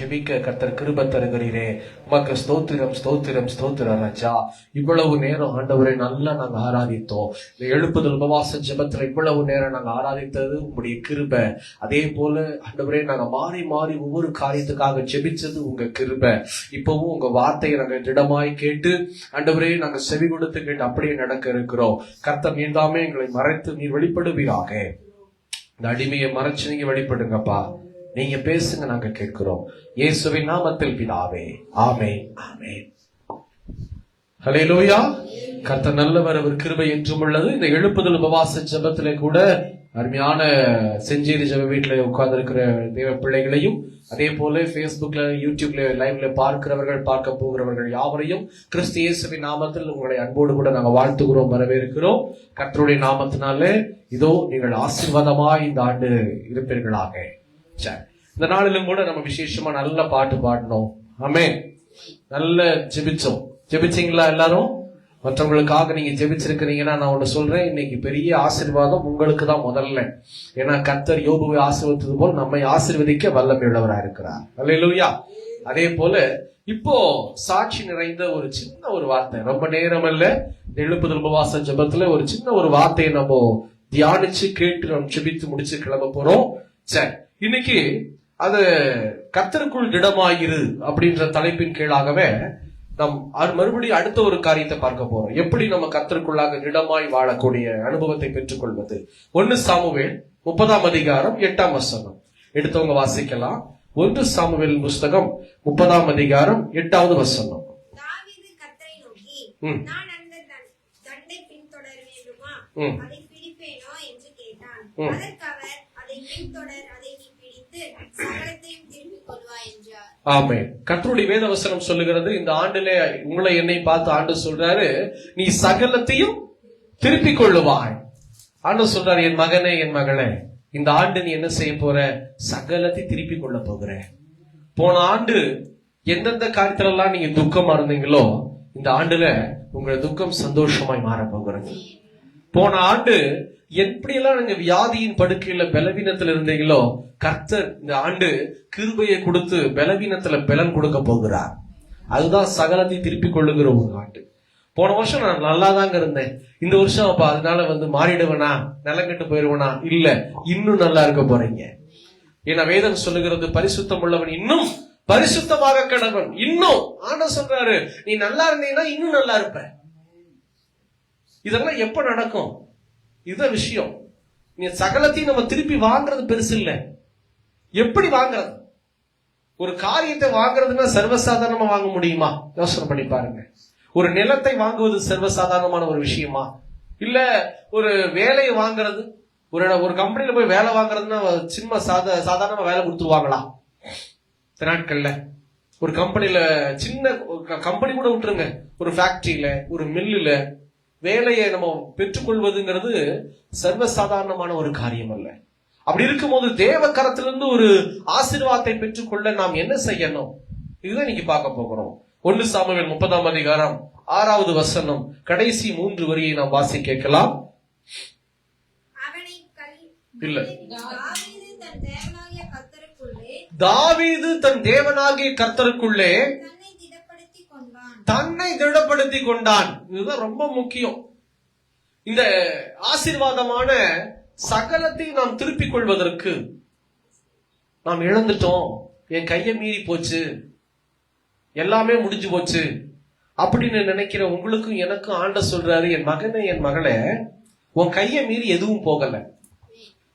ஜெபிக்க கர்த்தர் கிருபை தருகிறீரே. உமக்கு ஸ்தோத்திரம் ஸ்தோத்திரம் ஸ்தோத்திரம் ராஜா. இவ்வளவு நேரம் ஆண்டவரை நல்லா நாங்க ஆராதித்தோம். இந்த எழுப்புதல் உபவாச ஜெபத்துல இவ்வளவு நேரம் நாங்க ஆராதித்தது உங்களுடைய கிருபை. அதே போல ஆண்டவரே நாங்க மாறி மாறி ஒவ்வொரு காரியத்துக்காக ஜெபிச்சது உங்க கிருபை. இப்பவும் உங்க வார்த்தையை நாங்க திடமாய் கேட்டு ஆண்டவரே நாங்க செவி கொடுத்து கேட்டு அப்படியே நடக்க இருக்கிறோம். கர்த்தர் நீர்தாமே எங்களை மறைத்து நீர் வெளிப்படுவீராக. இந்த அடிமையை மறைச்சு நீங்க வெளிப்படுங்கப்பா. நீங்க பேசுங்க, நாங்க கேட்கிறோம். இயேசுவின் நாமத்தில் பிதாவே, ஆமென் ஆமென். ஹல்லேலூயா. கர்த்தர் நல்லவர், அவர் கிருபை என்றும் உள்ளது. இந்த எழுப்புதல் உபவாச ஜெபத்திலே கூட அருமையான செஞ்சேரி ஜெப வீட்டுல உட்கார்ந்து இருக்கிற தேவ பிள்ளைகளையும், அதே போல பேஸ்புக்ல யூடியூப்ல லைவ்ல பார்க்கிறவர்கள் பார்க்க போகிறவர்கள் யாவரையும் கிறிஸ்து இயேசுவின் நாமத்தில் உங்களை அன்போடு கூட நாங்க வாழ்த்துகிறோம், வரவேற்கிறோம். கர்த்தருடைய நாமத்தினாலே இதோ நீங்கள் ஆசீர்வாதமாய் இந்த ஆண்டு இருப்பீர்களாக. இந்த நாளிலும் கூட நம்ம விசேஷமா நல்ல பாட்டு பாடணும். ஆமென். நல்ல ஜெபிச்சோம். ஜெபிச்சீங்களா எல்லாரும்? மற்றவங்களுக்காக நீங்க ஜெபிச்சிருக்கிறீங்கன்னா நான் ஒண்ணு சொல்றேன், இன்னைக்கு பெரிய ஆசீர்வாதம் உங்களுக்கு தான் முதல்ல. ஏன்னா கர்த்தர் யோபுவை ஆசீர்வதித்தது போல் நம்மை ஆசீர்வதிக்க வல்லமை உள்ளவரா இருக்கிறார். அல்லேலூயா. அதே போல இப்போ சாட்சி நிறைந்த ஒரு சின்ன ஒரு வார்த்தை, ரொம்ப நேரம் அல்ல, எழுப்புதல் உபவாச ஜெபத்துல ஒரு சின்ன ஒரு வார்த்தையை நம்ம தியானிச்சு கேட்டு நம்ம ஜெபித்து முடிச்சு கிளம்ப போறோம். சரி, இன்னைக்கு அது கர்த்தருக்குள் திடமாயிரு அப்படின்ற தலைப்பின் கீழாகவே நாம் மறுபடியும் அடுத்த ஒரு காரியத்தை பார்க்க போறோம். எப்படி நம்ம கர்த்தருக்குள்ளாக திடமாய் வாழக்கூடிய அனுபவத்தை பெற்றுக் கொள்வது. 1 சாமுவேல் 30ஆம் அதிகாரம் 8ஆம் வசனம் எடுத்தவங்க வாசிக்கலாம். 1 சாமுவேல் புஸ்தகம் 30ஆம் அதிகாரம் 8வது வசனம். தாவீது கர்த்தரை நோக்கி, நான் அந்த தண்டை பின்தொடர வேண்டுமா, அதை பிடிப்பேனோ என்று கேட்டான். அதற்கு அவர், அதை பின்தொடர், அதை நீ பிடித்து சகலத்தையும் திருப்பிக் கொள்வாய் என்றார். ஆமென். கர்த்தருடைய வேத வசனம் சொல்லுகிறது, இந்த ஆண்டிலே உங்களை என்னை பார்த்து ஆண்டு சொல்றாரு, நீ சகலத்தையும் திருப்பிக் கொள்ளுவாய். ஆண்டு சொல்றாரு, என் மகனே என் மகளே, இந்த ஆண்டு நீ என்ன செய்ய போற? சகலத்தை திருப்பிக் கொள்ள போகிற. போன ஆண்டு எந்தெந்த காரியத்துல எல்லாம் நீங்க துக்கமா இருந்தீங்களோ, இந்த ஆண்டுல உங்க துக்கம் சந்தோஷமாய் மாற போகிறது. போன ஆண்டு எப்படியெல்லாம் நீங்க வியாதியின் படுக்கையில பலவீனத்துல இருந்தீங்களோ, கர்த்தர் இந்த ஆண்டு கிருபையை கொடுத்து பலவீனத்துல பலன் கொடுக்க போகிறார். அதுதான் சகலத்தை திருப்பிக் கொள்ளுகிற ஒரு ஆண்டு. போன வருஷம் நான் நல்லா தாங்க இருந்தேன், இந்த வருஷம் அப்ப அதனால மாறிடுவேனா, நிலங்கெட்டு போயிருவனா? இல்ல, இன்னும் நல்லா இருக்க போறீங்க. ஏன்னா வேதம் சொல்லுகிறது, பரிசுத்தம் உள்ளவன் இன்னும் பரிசுத்தமாக கடவன். இன்னும் ஆண்டவர் சொல்றாரு, நீ நல்லா இருந்தீங்கன்னா இன்னும் நல்லா இருப்ப. இதெல்லாம் எப்ப நடக்கும்? இதுதான் விஷயம். நீ சகலத்தையும் நம்ம திருப்பி வாங்குறது பெருசு இல்ல. எப்படி வாங்குறது? ஒரு காரியத்தை வாங்குறதுன்னா சர்வசாதாரணமா வாங்க முடியுமா? யோசனை பண்ணி பாருங்க. ஒரு நிலத்தை வாங்குவது சர்வசாதாரணமான ஒரு விஷயமா? இல்ல ஒரு வேலையை வாங்குறது, ஒரு கம்பெனில போய் வேலை வாங்குறதுன்னா சின்ன சாதாரணமா வேலை கொடுத்துருவாங்களா? நாட்கள்ல ஒரு கம்பெனில, சின்ன கம்பெனி கூட விட்டுருங்க, ஒரு ஃபேக்டரியில, ஒரு மில்லுல வேலையை நம்ம பெற்றுக்கொள்வதுங்கிறது சர்வசாதாரணமான ஒரு காரியம் அல்ல. அப்படி இருக்கும்போது தேவ கரத்திலிருந்து ஒரு ஆசீர்வாதத்தை பெற்றுக்கொள்ள நாம் என்ன செய்யணும்? இதுதான் நீங்க பார்க்க போகிறோம். 1 சாமுவேல் 30ஆம் அதிகாரம் 6வது வசனம் கடைசி 3 வரியை நாம் வாசி கேட்கலாம். தாவீது தன் தேவனாகிய கர்த்தருக்குள்ளே தன்னை திடப்படுத்தி கொண்டான். இதுதான் ரொம்ப முக்கியம். இந்த ஆசீர்வாதமான சகலத்தை நாம் திருப்பிக் கொள்வதற்கு நாம் இழந்துட்டோம், என் கையை மீறி போச்சு, எல்லாமே முடிஞ்சு போச்சு அப்படின்னு நினைக்கிற உங்களுக்கும் எனக்கும் ஆண்டவர் சொல்றாரு, என் மகனே என் மகளே, உன் கையை மீறி எதுவும் போகல,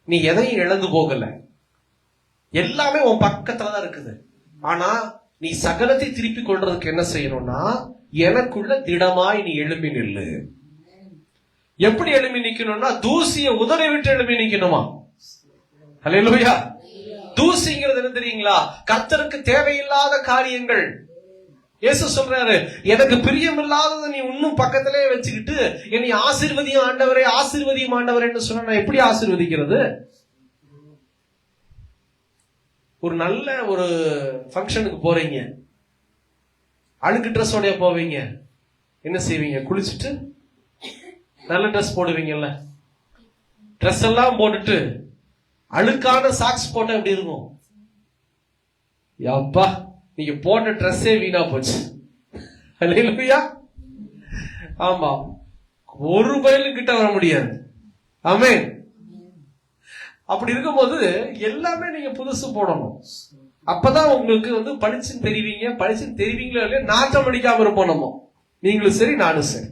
நீ எதையும் இழந்து போகல, எல்லாமே உன் பக்கத்துலதான் இருக்குது. ஆனா நீ சகலத்தை திருப்பி கொள்றதுக்கு என்ன செய்யணும்னா, எனக்குள்ள திடமாய் நீ எழும்பி நில்லு. எப்படி எழும்பி நிக்கணும்னா, தூசிய உதறி விட்டு எழும்பி நிக்கணுமா? அல்லேலூயா. தூசிங்கிறது என்ன தெரியுங்களா? கர்த்தருக்கு தேவையில்லாத காரியங்கள். இயேசு சொல்றாரு, எனக்கு பிரியமில்லாததை நீ இன்னும் பக்கத்திலே வச்சுக்கிட்டு என்னை ஆசீர்வதியும் ஆண்டவரே, ஆசீர்வதியும் ஆண்டவரேன்னு சொன்னா நான் எப்படி ஆசீர்வதிக்கிறது? ஒரு நல்ல ஒரு ஃபங்க்ஷனுக்கு போறீங்க, அழுக்கு ட்ரெஸ்ஸோட போவீங்க, என்ன செய்வீங்க? குளிச்சுட்டு நல்ல ட்ரெஸ் போடுவீங்கல்ல, ட்ரெஸ் எல்லாம் போட்டுட்டு அழுக்கான சாக்ஸ் போட்டா எப்படி இருக்கும்? அப்பா நீங்க போட்ட ட்ரெஸ்ஸே வீணா போச்சு. அல்லேலூயா. ஆமா, ஒரு பயலும் கிட்ட வர முடியாது. ஆமென். அப்படி இருக்கும்போது எல்லாமே நீங்க புதுசு போடணும். அப்பதான் உங்களுக்கு பளிச்சுன்னு தெரிவிங்க. பளிச்சுன்னு தெரிவிங்களோ இல்லையா, நாட்டம் அடிக்காம இருப்போம் நம்ம, நீங்களும் சரி நானும் சரி.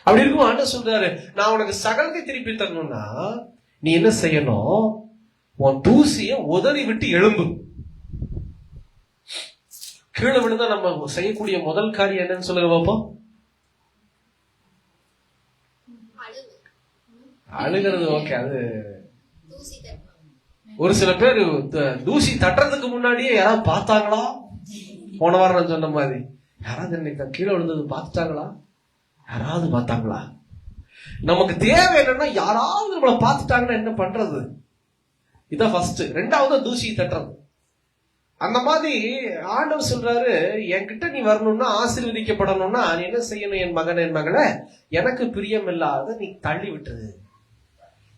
அப்படி இருக்கும் ஆண்டவர் சொல்றாரு, நான் உனக்கு சகலத்தை திருப்பி தரணும்னா நீ என்ன செய்யணும், உன் தூசிய உதறி விட்டு எழும்பு. கீழே விழுந்தா நம்ம செய்யக்கூடிய முதல் காரியம் என்னன்னு சொல்லுங்க பாப்போம். அழுகிறது ஓகே. அது ஒரு சில பேர் தூசி தட்டுறதுக்கு முன்னாடியே யாராவது பார்த்தாங்களா, போன வாரம் நான் சொன்ன மாதிரி யாராவது இன்னைக்கு கீழே விழுந்தது பார்த்துட்டாங்களா, யாராவது பார்த்தாங்களா. நமக்கு தேவை என்னன்னா யாராவது நம்மளை பார்த்துட்டாங்கன்னா என்ன பண்றது, இதான் ஃபர்ஸ்ட். ரெண்டாவது தூசி தட்டுறது. அந்த மாதிரி ஆண்டவர் சொல்றாரு, என்கிட்ட நீ வரணும்னா, ஆசீர்வதிக்கப்படணும்னா நீ என்ன செய்யணும், என் மகன் என் மகளே, எனக்கு பிரியம் இல்லாத நீ தள்ளி விட்டுரு.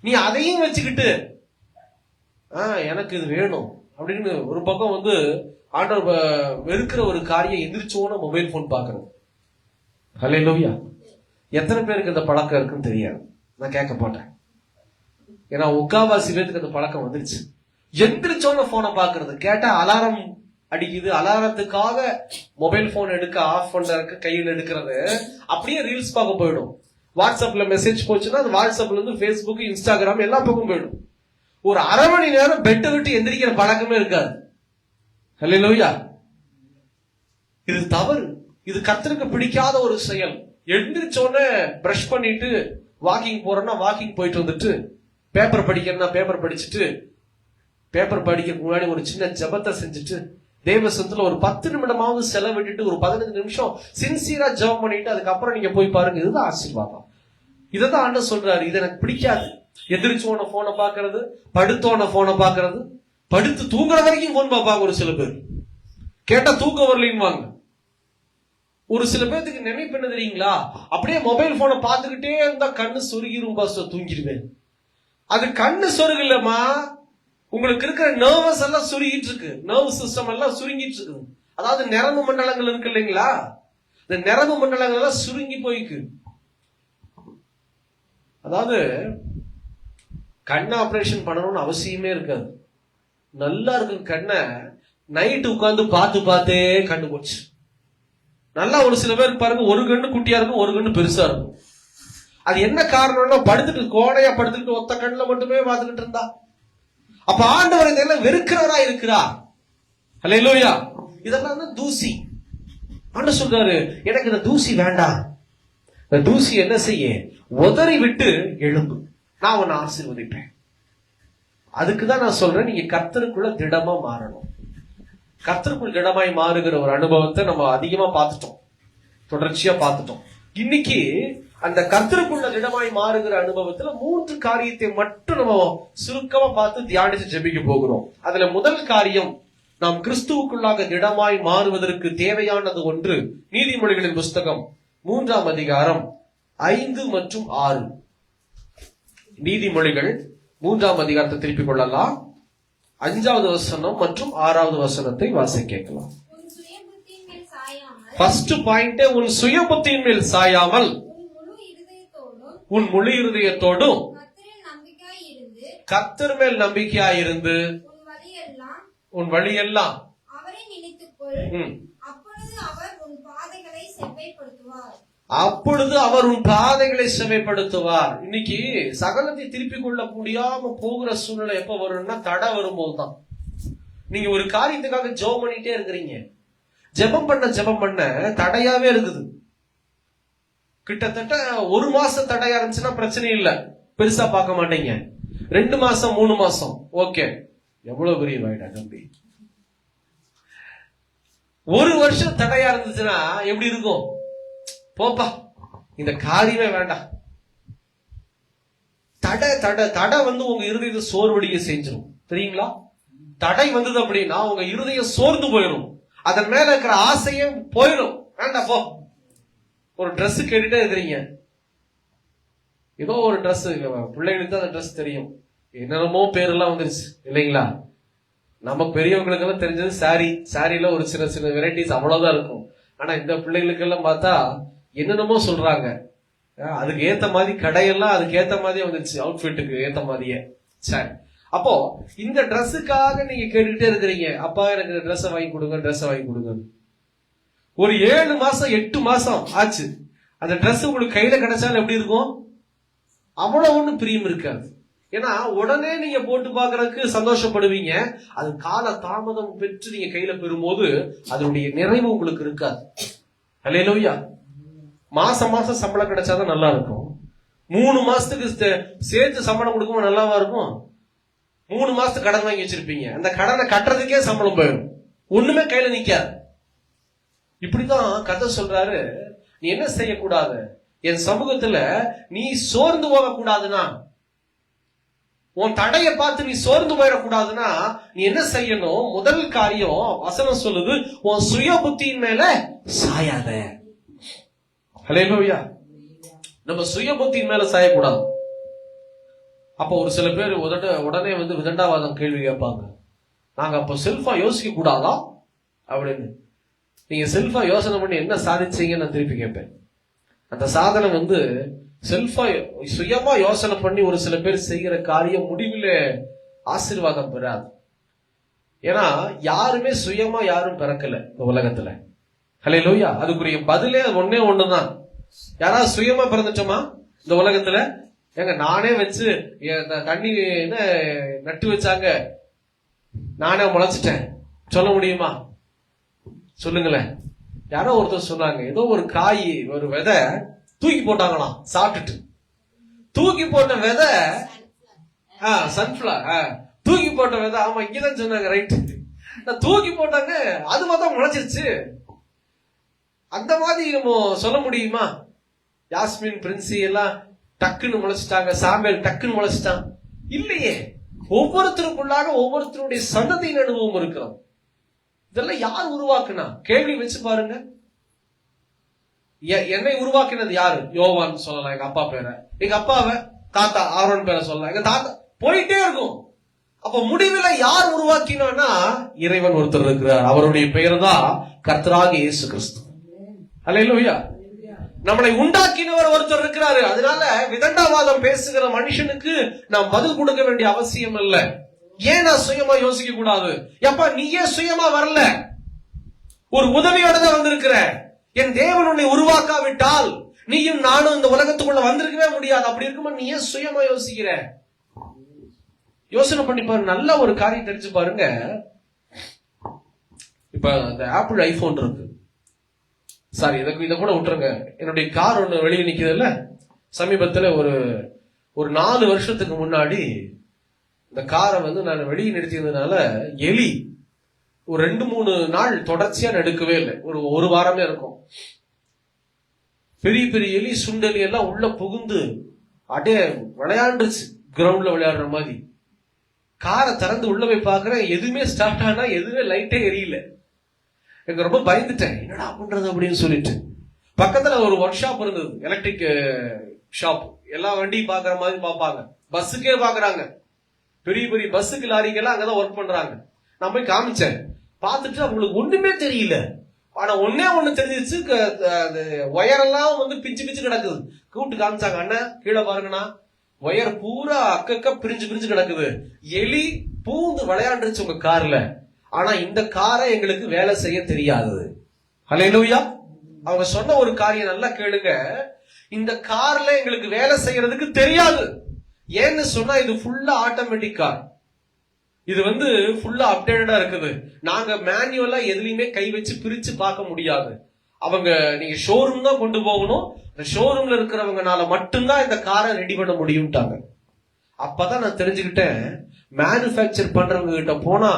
நீ அதையும் வச்சுக்கிட்டு எனக்கு இது வேணும் அப்படின்னு ஒரு பக்கம் ஆண்டவர் வெறுக்கிற ஒரு காரியம் எந்திரிச்சோன்னு மொபைல் போன் பாக்குறது. ஹல்லேலூயா. எத்தனை பேருக்கு இந்த பழக்கம் இருக்குன்னு தெரியாது, நான் கேட்க போட்டேன். ஏன்னா முக்காவாசி பேருக்கு அந்த பழக்கம் வந்துருச்சு. எந்திரிச்சோன்னு போனை பாக்குறது. கேட்டா அலாரம் அடிக்குது, அலாரத்துக்காக மொபைல் போன் எடுக்க ஆஃப் பண்றதுக்கு கையில் எடுக்கிறது, அப்படியே ரீல்ஸ் பார்க்க போயிடும். வாட்ஸ்அப்ல மெசேஜ் போச்சுன்னா அது வாட்ஸ்அப்ல இருந்து ஃபேஸ்புக், இன்ஸ்டாகிராம் எல்லா பக்கம் போயிடும். ஒரு அரை மணி நேரம் பெட்டை விட்டு எந்திரிக்கிற பழக்கமே இருக்காது. ஹல்லேலூயா. இது தவறு. இது கர்த்தருக்கு பிடிக்காத ஒரு செயல். எந்திரிச்சோன்னு பிரஷ் பண்ணிட்டு வாக்கிங் போறேன்னா வாக்கிங் போயிட்டு வந்துட்டு, பேப்பர் படிக்கிறேன்னா பேப்பர் படிச்சுட்டு, பேப்பர் படிக்க முன்னாடி ஒரு சின்ன ஜபத்தை செஞ்சுட்டு, தேவசத்துல ஒரு 10 நிமிடமாவது செலவிட்டுட்டு ஒரு 15 நிமிஷம் சின்சியரா ஜபம் பண்ணிட்டு அதுக்கப்புறம் நீங்க போய் பாருங்க. இதுதான் ஆசீர்வாதம். இதான் ஆண்டவர் சொல்றாரு, இது எனக்கு பிடிக்காது. எந்திரிச்சோன போனை பாக்குறது, படுத்தோன போனை பாக்குறது, படுத்து தூங்குற வரைக்கும் போன் பாப்பாங்க. ஒரு சில பேர் கேட்டா தூக்க வரலின்வாங்க. ஒரு சில பேருக்கு நினைப்பு என்ன தெரியுங்களா, அப்படியே மொபைல் போனை பார்த்துக்கிட்டே இருந்தா கண்ணு சொருகிரும் பாஸ்டர், தூங்கிடுவேன். அது கண்ணு சொருகலமா, உங்களுக்கு இருக்கிற நர்வஸ் எல்லாம் சுருங்கிட்டு இருக்கு, நர்வ் சிஸ்டம் எல்லாம் சுருங்கிட்டு இருக்கு. அதாவது நரம்பு மண்டலங்கள் இருக்கு இல்லைங்களா, இந்த நரம்பு மண்டலங்கள் எல்லாம் சுருங்கி போயிருக்கு. அதாவது கண் ஆபரேஷன் பண்ணணும்னு அவசியமே இருக்காது. நல்லா இருக்கு கண்ணை நைட்டு உட்கார்ந்து பார்த்து பார்த்தே கண்ணு போச்சு. நல்லா ஒரு சில பேருக்கு பாருங்க, ஒரு கண்ணு குட்டியா இருக்கும், ஒரு கண்ணு பெருசா இருக்கும். அது என்ன காரணம்னா, படுத்துட்டு கோடையா படுத்துக்கிட்டு ஒத்த கண்ணுல மட்டுமே பார்த்துக்கிட்டு இருந்தா. அப்ப ஆண்டவர் இதெல்லாம் வெறுக்கிறவரா இருக்கிறார். ஹல்லேலூயா. இதெல்லாம் தூசி. ஆண்டவர் சொல்றாரு, எனக்கு இந்த தூசி வேண்டாம். இந்த தூசி என்ன செய்ய, உதறி விட்டு எழும்பு, நான் உன்னை ஆசீர்வதிப்பேன். அதுக்குதான் நான் சொல்றேன், நீங்க கர்த்தருக்குள்ள திடமா மாறணும். கர்த்தருக்குள் திடமாய் மாறுகிற ஒரு அனுபவத்தை நம்ம அதிகமா பார்த்துட்டோம், தொடர்ச்சியா பார்த்துட்டோம். இன்னைக்கு அந்த கர்த்தருக்குள்ள திடமாய் மாறுகிற அனுபவத்துல 3 காரியத்தை மட்டும் நம்ம சுருக்கமா பார்த்து தியானிச்சு ஜெபிக்க போகிறோம். அதுல முதல் காரியம், நாம் கிறிஸ்துவுக்குள்ளாக திடமாய் மாறுவதற்கு தேவையானது ஒன்று. நீதிமொழிகளின் புஸ்தகம் 3ஆம் அதிகாரம் 5 மற்றும் 6. நீதிமொழிகள் 3ஆம் அதிகாரத்தை திருப்பிக் கொள்ளலாம். 5வது வசனம் மற்றும் 6வது வசனத்தை வாசிக்க கேட்கலாம். ஃபர்ஸ்ட் பாயிண்ட், உன் சுய புத்தியின் மேல் சாயாமல் உன் முழு இருதயத்தோடும் கர்த்தர் மேல் நம்பிக்கையாயிருந்து உன் வழியெல்லாம் அப்பொழுது அவர் உன் பாதைகளை செவைப்படுத்துவார். இன்னைக்கு சகலத்தை திருப்பிக் கொள்ள முடியாம போகிற சூழ்நிலை எப்ப வரும்னா, தடை வரும்போதுதான். நீங்க ஒரு காரியத்துக்காக ஜெபம் பண்ணிட்டே இருக்கிறீங்க, ஜெபம் பண்ண தடையாவே இருக்குது. கிட்டத்தட்ட 1 மாசம் தடையா இருந்துச்சுன்னா பிரச்சனை இல்ல, பெருசா பார்க்க மாட்டீங்க. 2 மாசம் 3 மாசம் ஓகே, எவ்வளவு பெரிய வாய்டா தம்பி. 1 வருஷம் தடையா இருந்துச்சுன்னா எப்படி இருக்கும், போப்பா இந்த காரியமே வேண்டாம். தடை உங்க இருதயத்தை சோர்வடிக்க செஞ்சிடும் தெரியுங்களா. தடை வந்தது அப்படின்னா உங்க இருதயம் சோர்ந்து போயிடும், அதன் மேல இருக்கிற ஆசையே போயிடும். வேண்டாம் போ. ஒரு ட்ரெஸ் கேட்டுட்டே இருக்கிறீங்க, ஏதோ ஒரு ட்ரெஸ், பிள்ளைகளுக்கு தான் அந்த ட்ரெஸ் தெரியும், என்னென்னமோ பேரெல்லாம் வந்துருச்சு இல்லைங்களா. நம்ம பெரியவங்களுக்கு எல்லாம் தெரிஞ்சது சாரியில ஒரு சின்ன சின்ன வெரைட்டிஸ் அவ்வளவுதான் இருக்கும். ஆனா இந்த பிள்ளைகளுக்கு எல்லாம் பார்த்தா என்னென்னமோ சொல்றாங்க. அதுக்கு ஏத்த மாதிரி கடையெல்லாம் அதுக்கு ஏத்த மாதிரியே வந்துச்சு, அவுட்ஃபிட்டுக்கு ஏத்த மாதிரியே. சரி, அப்போ இந்த ட்ரெஸ்ஸுக்காக நீங்க கேட்டுக்கிட்டே இருக்கிறீங்க, அப்பா எனக்கு ட்ரெஸ் வாங்கி கொடுங்க. ஒரு 7 மாசம் 8 மாசம் ஆச்சு, அந்த ட்ரெஸ் உங்களுக்கு கையில கிடைச்சாலும் எப்படி இருக்கும்? அவ்வளவு ஒண்ணு பிரியம் இருக்காது. ஏன்னா உடனே நீங்க போட்டு பாக்குறதுக்கு சந்தோஷப்படுவீங்க, அது கால தாமதம் பெற்று நீங்க கையில பெறும்போது அதனுடைய நிறைவு உங்களுக்கு இருக்காது. அல்லேலூயா. மாசம் சம்பளம் கிடைச்சாதான் நல்லா இருக்கும். 3 மாசத்துக்கு சேர்த்து சம்பளம் கொடுக்கும்போது நல்லாவா இருக்கும்? 3 மாசத்துக்கு கடன் வாங்கி வச்சிருப்பீங்க, அந்த கடனை கட்டுறதுக்கே சம்பளம் போயிடும், ஒண்ணுமே கையில நிக்காது. இப்படிதான் கதை சொல்றாரு, நீ என்ன செய்யக்கூடாது, என் சமூகத்துல நீ சோர்ந்து போக கூடாதுன்னா, உன் தடைய பார்த்து நீ சோர்ந்து போயிடக்கூடாதுன்னா நீ என்ன செய்யணும்? முதல் காரியம் வசனம் சொல்லுது, உன் சுய புத்தியின் மேல சாயாத. ஹல்லேலூயா. நம்ம சுய புத்தியின் மேல சாயக்கூடாது. அப்ப ஒரு சில பேர் உடனே வந்து விதண்டாவாதம் கேள்வி கேட்பாங்க, நாங்க அப்ப செல்ஃபா யோசிக்க கூடாதா அப்படின்னு. நீங்க செல்ஃபா யோசனை பண்ணி என்ன சாதிச்சீங்கன்னு நான் திருப்பி கேட்பேன். அந்த சாதனை வந்து செல்ஃபா சுயமா யோசனை பண்ணி ஒரு சில பேர் செய்கிற காரியம் முடிவில் ஆசீர்வாதம் பெறாது. ஏன்னா யாருமே சுயமா யாரும் பிறக்கல இந்த உலகத்துல. ஹல்லேலூயா. அதுக்குரிய பதிலே ஒன்னே ஒண்ணுதான். யாராவது சுயமா பிறந்துட்டோமா இந்த உலகத்துல? ஏங்க நானே வச்சு தண்ணி நட்டு வச்சாங்க, நானே முளைச்சிட்டேன் சொல்ல முடியுமா? சொல்லுங்களேன். யாரோ ஒருத்தர் சொன்னாங்க, ஏதோ ஒரு காய் ஒரு விதை தூக்கி போட்டாங்களாம் சாப்பிட்டுட்டு. தூக்கி போட்ட விதை சன்ஃபிளவர், தூக்கி போட்ட விதை, ஆமா இங்கதான் சொன்னாங்க, ரைட். தூக்கி போட்டாங்க, அது பார்த்தா முளைச்சிருச்சு. அந்த மாதிரி நம்ம சொல்ல முடியுமா? யாஸ்மின் பிரின்சி எல்லாம் டக்குன்னு முளைச்சிட்டாங்க, சாம்பேல் டக்குன்னு முளைச்சிட்டான் இல்லையே. ஒவ்வொருத்தருக்குள்ளாக ஒவ்வொருத்தருடைய சந்ததியின் அனுபவம் இருக்கிறோம். இதெல்லாம் யார் உருவாக்குனா? கேள்வி வச்சு பாருங்க. என்னை உருவாக்கினது யாரு? யோவான் சொல்லலாம், எங்க அப்பா பேரை, எங்க அப்பாவை தாத்தா ஆரோன் பேரை சொல்லலாம், எங்க தாத்தா, போயிட்டே இருக்கும். அப்ப முடிவுல யார் உருவாக்கினா? இறைவன் ஒருத்தர் இருக்கிறார், அவருடைய பெயர் தான் கர்த்தராகிய இயேசு கிறிஸ்து. அல்லேலூயா. நம்மளை உண்டாக்கினவர் ஒருத்தர் இருக்கிறாரு. அதனால விதண்டாவாதம் பேசுகிற மனுஷனுக்கு நாம் பதில் கொடுக்க வேண்டிய அவசியம் இல்லை. ஏன் நான் சுயமா யோசிக்க கூடாது? எப்ப நீ ஏன் சுயமா வரல? ஒரு உதவியோட தான் வந்திருக்கிற. என் தேவன் உன்னை உருவாக்காவிட்டால் நீயும் நானும் இந்த உலகத்துக்குள்ள வந்திருக்கவே முடியாது. அப்படி இருக்கும்போது நீ ஏன் சுயமா யோசிக்கிற? யோசனை பண்ணி பாரு. நல்ல ஒரு காரியம் தெரிஞ்சு பாருங்க. இப்ப இந்த ஆப்பிள் ஐபோன் இருக்கு, சாரி இதை கூட விட்டுருங்க. என்னுடைய கார் ஒண்ணு வெளியே நிக்குது இல்ல, சமீபத்துல ஒரு 4 வருஷத்துக்கு முன்னாடி இந்த காரை வந்து நான் வெளியே நிறுத்தியதுனால எலி ஒரு 2-3 நாள் தொடர்ச்சியா எடுக்கவே இல்லை. ஒரு வாரமே இருக்கும். பெரிய பெரிய எலி சுண்டலி எல்லாம் உள்ள புகுந்து அப்படியே விளையாண்டுச்சு, கிரவுண்ட்ல விளையாடுற மாதிரி. காரை திறந்து உள்ள போய் பாக்குறேன், எதுவுமே ஸ்டார்ட் ஆனா எதுவுமே லைட்டே எரியல. எனக்கு ரொம்ப பயந்துட்டேன், என்னடா பண்றது அப்படின்னு சொல்லிட்டு. பக்கத்துல ஒரு ஒர்க் ஷாப் இருந்தது, எலக்ட்ரிக் ஷாப். எல்லா வண்டியும் பாக்குற மாதிரி பாப்பாங்க, பஸ்ஸுக்கே பாக்குறாங்க. பெரிய பெரிய பஸ்ஸுக்கு லாரிக்கெல்லாம் அங்கதான் ஒர்க் பண்றாங்க. நான் போய் காமிச்சேன், பார்த்துட்டு அவங்களுக்கு ஒண்ணுமே தெரியல. ஆனா ஒண்ணு தெரிஞ்சிச்சு, ஒயரெல்லாம் வந்து பிச்சு கிடக்குது. கூப்பிட்டு காமிச்சாங்க, அண்ணன் கீழே பாருங்கண்ணா, ஒயர் பூரா அக்கக்க பிரிஞ்சு கிடக்குது. எலி பூந்து விளையாண்டுருச்சு உங்க கார்ல. ஆனா இந்த காரை எங்களுக்கு வேலை செய்ய தெரியாது. ஹல்லேலூயா. அவங்க சொன்ன ஒரு காரியம் நல்லா கேளுங்க, இந்த கார்ல எங்களுக்கு வேலை செய்யறதுக்கு தெரியாது. ஏன்னு சொன்னா இது ஃபுல்லா ஆட்டோமேட்டிக் கார், இது வந்து ஃபுல்லா அப்டேட்டடா இருக்குது. நாங்க மேனுவலா எதுலயுமே கை வச்சு பிரிச்சு பார்க்க முடியாது. அவங்க நீங்க ஷோரூம் தான் கொண்டு போகணும், ஷோரூம்ல இருக்கிறவங்கனால மட்டும்தான் இந்த காரை ரெடி பண்ண முடியும்ட்டாங்க. அப்பதான் நான் தெரிஞ்சுக்கிட்டேன், மேனுபேக்சர் பண்றவங்க கிட்ட போனா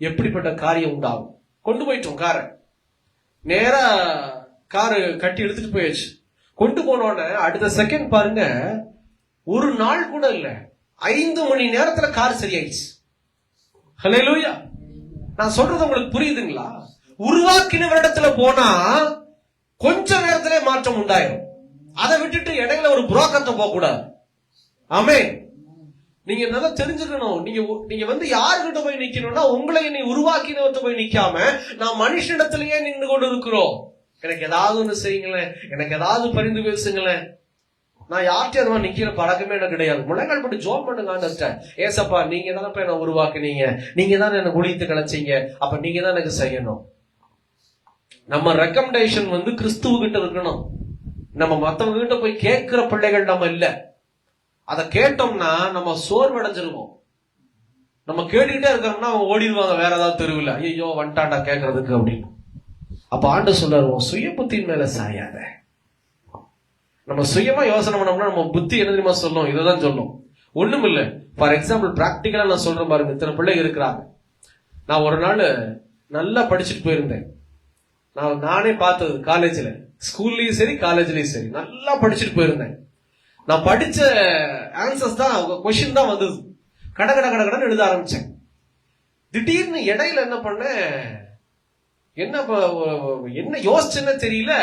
எப்படிப்பட்ட காரியம் உண்டாகும். கொண்டு போயிட்டோம் காரை, நேரா காரு கட்டி எடுத்துட்டு போயாச்சு. கொண்டு போனோட அடுத்த செகண்ட் பாருங்க, ஒரு நாள் கூட இல்ல, 5 மணி நேரத்துல கார் சரியாயிடுச்சு. ஹல்லேலூயா. நான் சொல்றது உங்களுக்கு புரியுதுங்களா? உருவாக்கினவரிடத்துல போனா கொஞ்ச நேரத்திலே மாற்றம் உண்டாயிரும். அதை விட்டுட்டு இடையில ஒரு புரோக்கத்தை போக கூடாது. ஆமென். நீங்க நல்லா தெரிஞ்சுக்கணும். நீங்க வந்து யாருக்கிட்ட போய் நிக்கணும்னா உங்களை என்னை உருவாக்கினவர்கிட்ட போய் நிக்காம நான் மனுஷனிடத்திலேயே நின்று கொண்டு இருக்கிறோம். எனக்கு ஏதாவது ஒண்ணு செய்யுங்களேன், எனக்கு ஏதாவது பரிந்து பேசுங்களேன். நான் யார்கிட்ட அது மாதிரி நிக்கிற பழக்கமே எனக்கு கிடையாது. முழங்கால் போட்டு ஜோம் பண்ணுங்க. ஏசப்பா நீங்க தானே என்ன உருவாக்குனீங்க, நீங்க தானே என்ன குளித்து கலைச்சீங்க, அப்ப நீங்க தான் எனக்கு செய்யணும். நம்ம ரெக்கமெண்டேஷன் வந்து கிறிஸ்துவ கிட்ட இருக்கணும். நம்ம மத்தவங்க கிட்ட போய் கேட்கிற பிள்ளைகள் நம்ம இல்ல. அதை கேட்டோம்னா நம்ம சோர்வடைஞ்சிருவோம். நம்ம கேட்டுக்கிட்டே இருக்கிறோம்னா அவங்க ஓடிடுவாங்க வேற ஏதாவது தெருவில், ஐயோ வந்துட்டாண்டா கேட்கறதுக்கு அப்படின்னு. அப்ப ஆண்டவர் சொல்றாரு, சுய புத்தியின் மேல சாயாத. நம்ம சுயமா யோசனை பண்ணோம்னா நம்ம புத்தி என்ன தெரியுமா சொல்லும், இதான் சொல்லும். ஒண்ணும் இல்ல. ஃபார் எக்ஸாம்பிள் பிராக்டிகலா நான் சொல்றேன் பாருங்க. இத்தனை பிள்ளைங்க இருக்கிறாங்க. நான் ஒரு நாள் நல்லா படிச்சுட்டு போயிருந்தேன். நானே பார்த்தது, காலேஜ்ல, ஸ்கூல்லயும் சரி காலேஜ்லயும் சரி நல்லா படிச்சுட்டு போயிருந்தேன். நான் படிச்ச ஆன்சர்ஸ் தான், கொஸ்டின் தான் வந்தது. கடன்னு எழுத ஆரம்பிச்சேன். திடீர்னு இடையில என்ன பண்ணேன், என்ன யோசிச்சுன்னு தெரியல,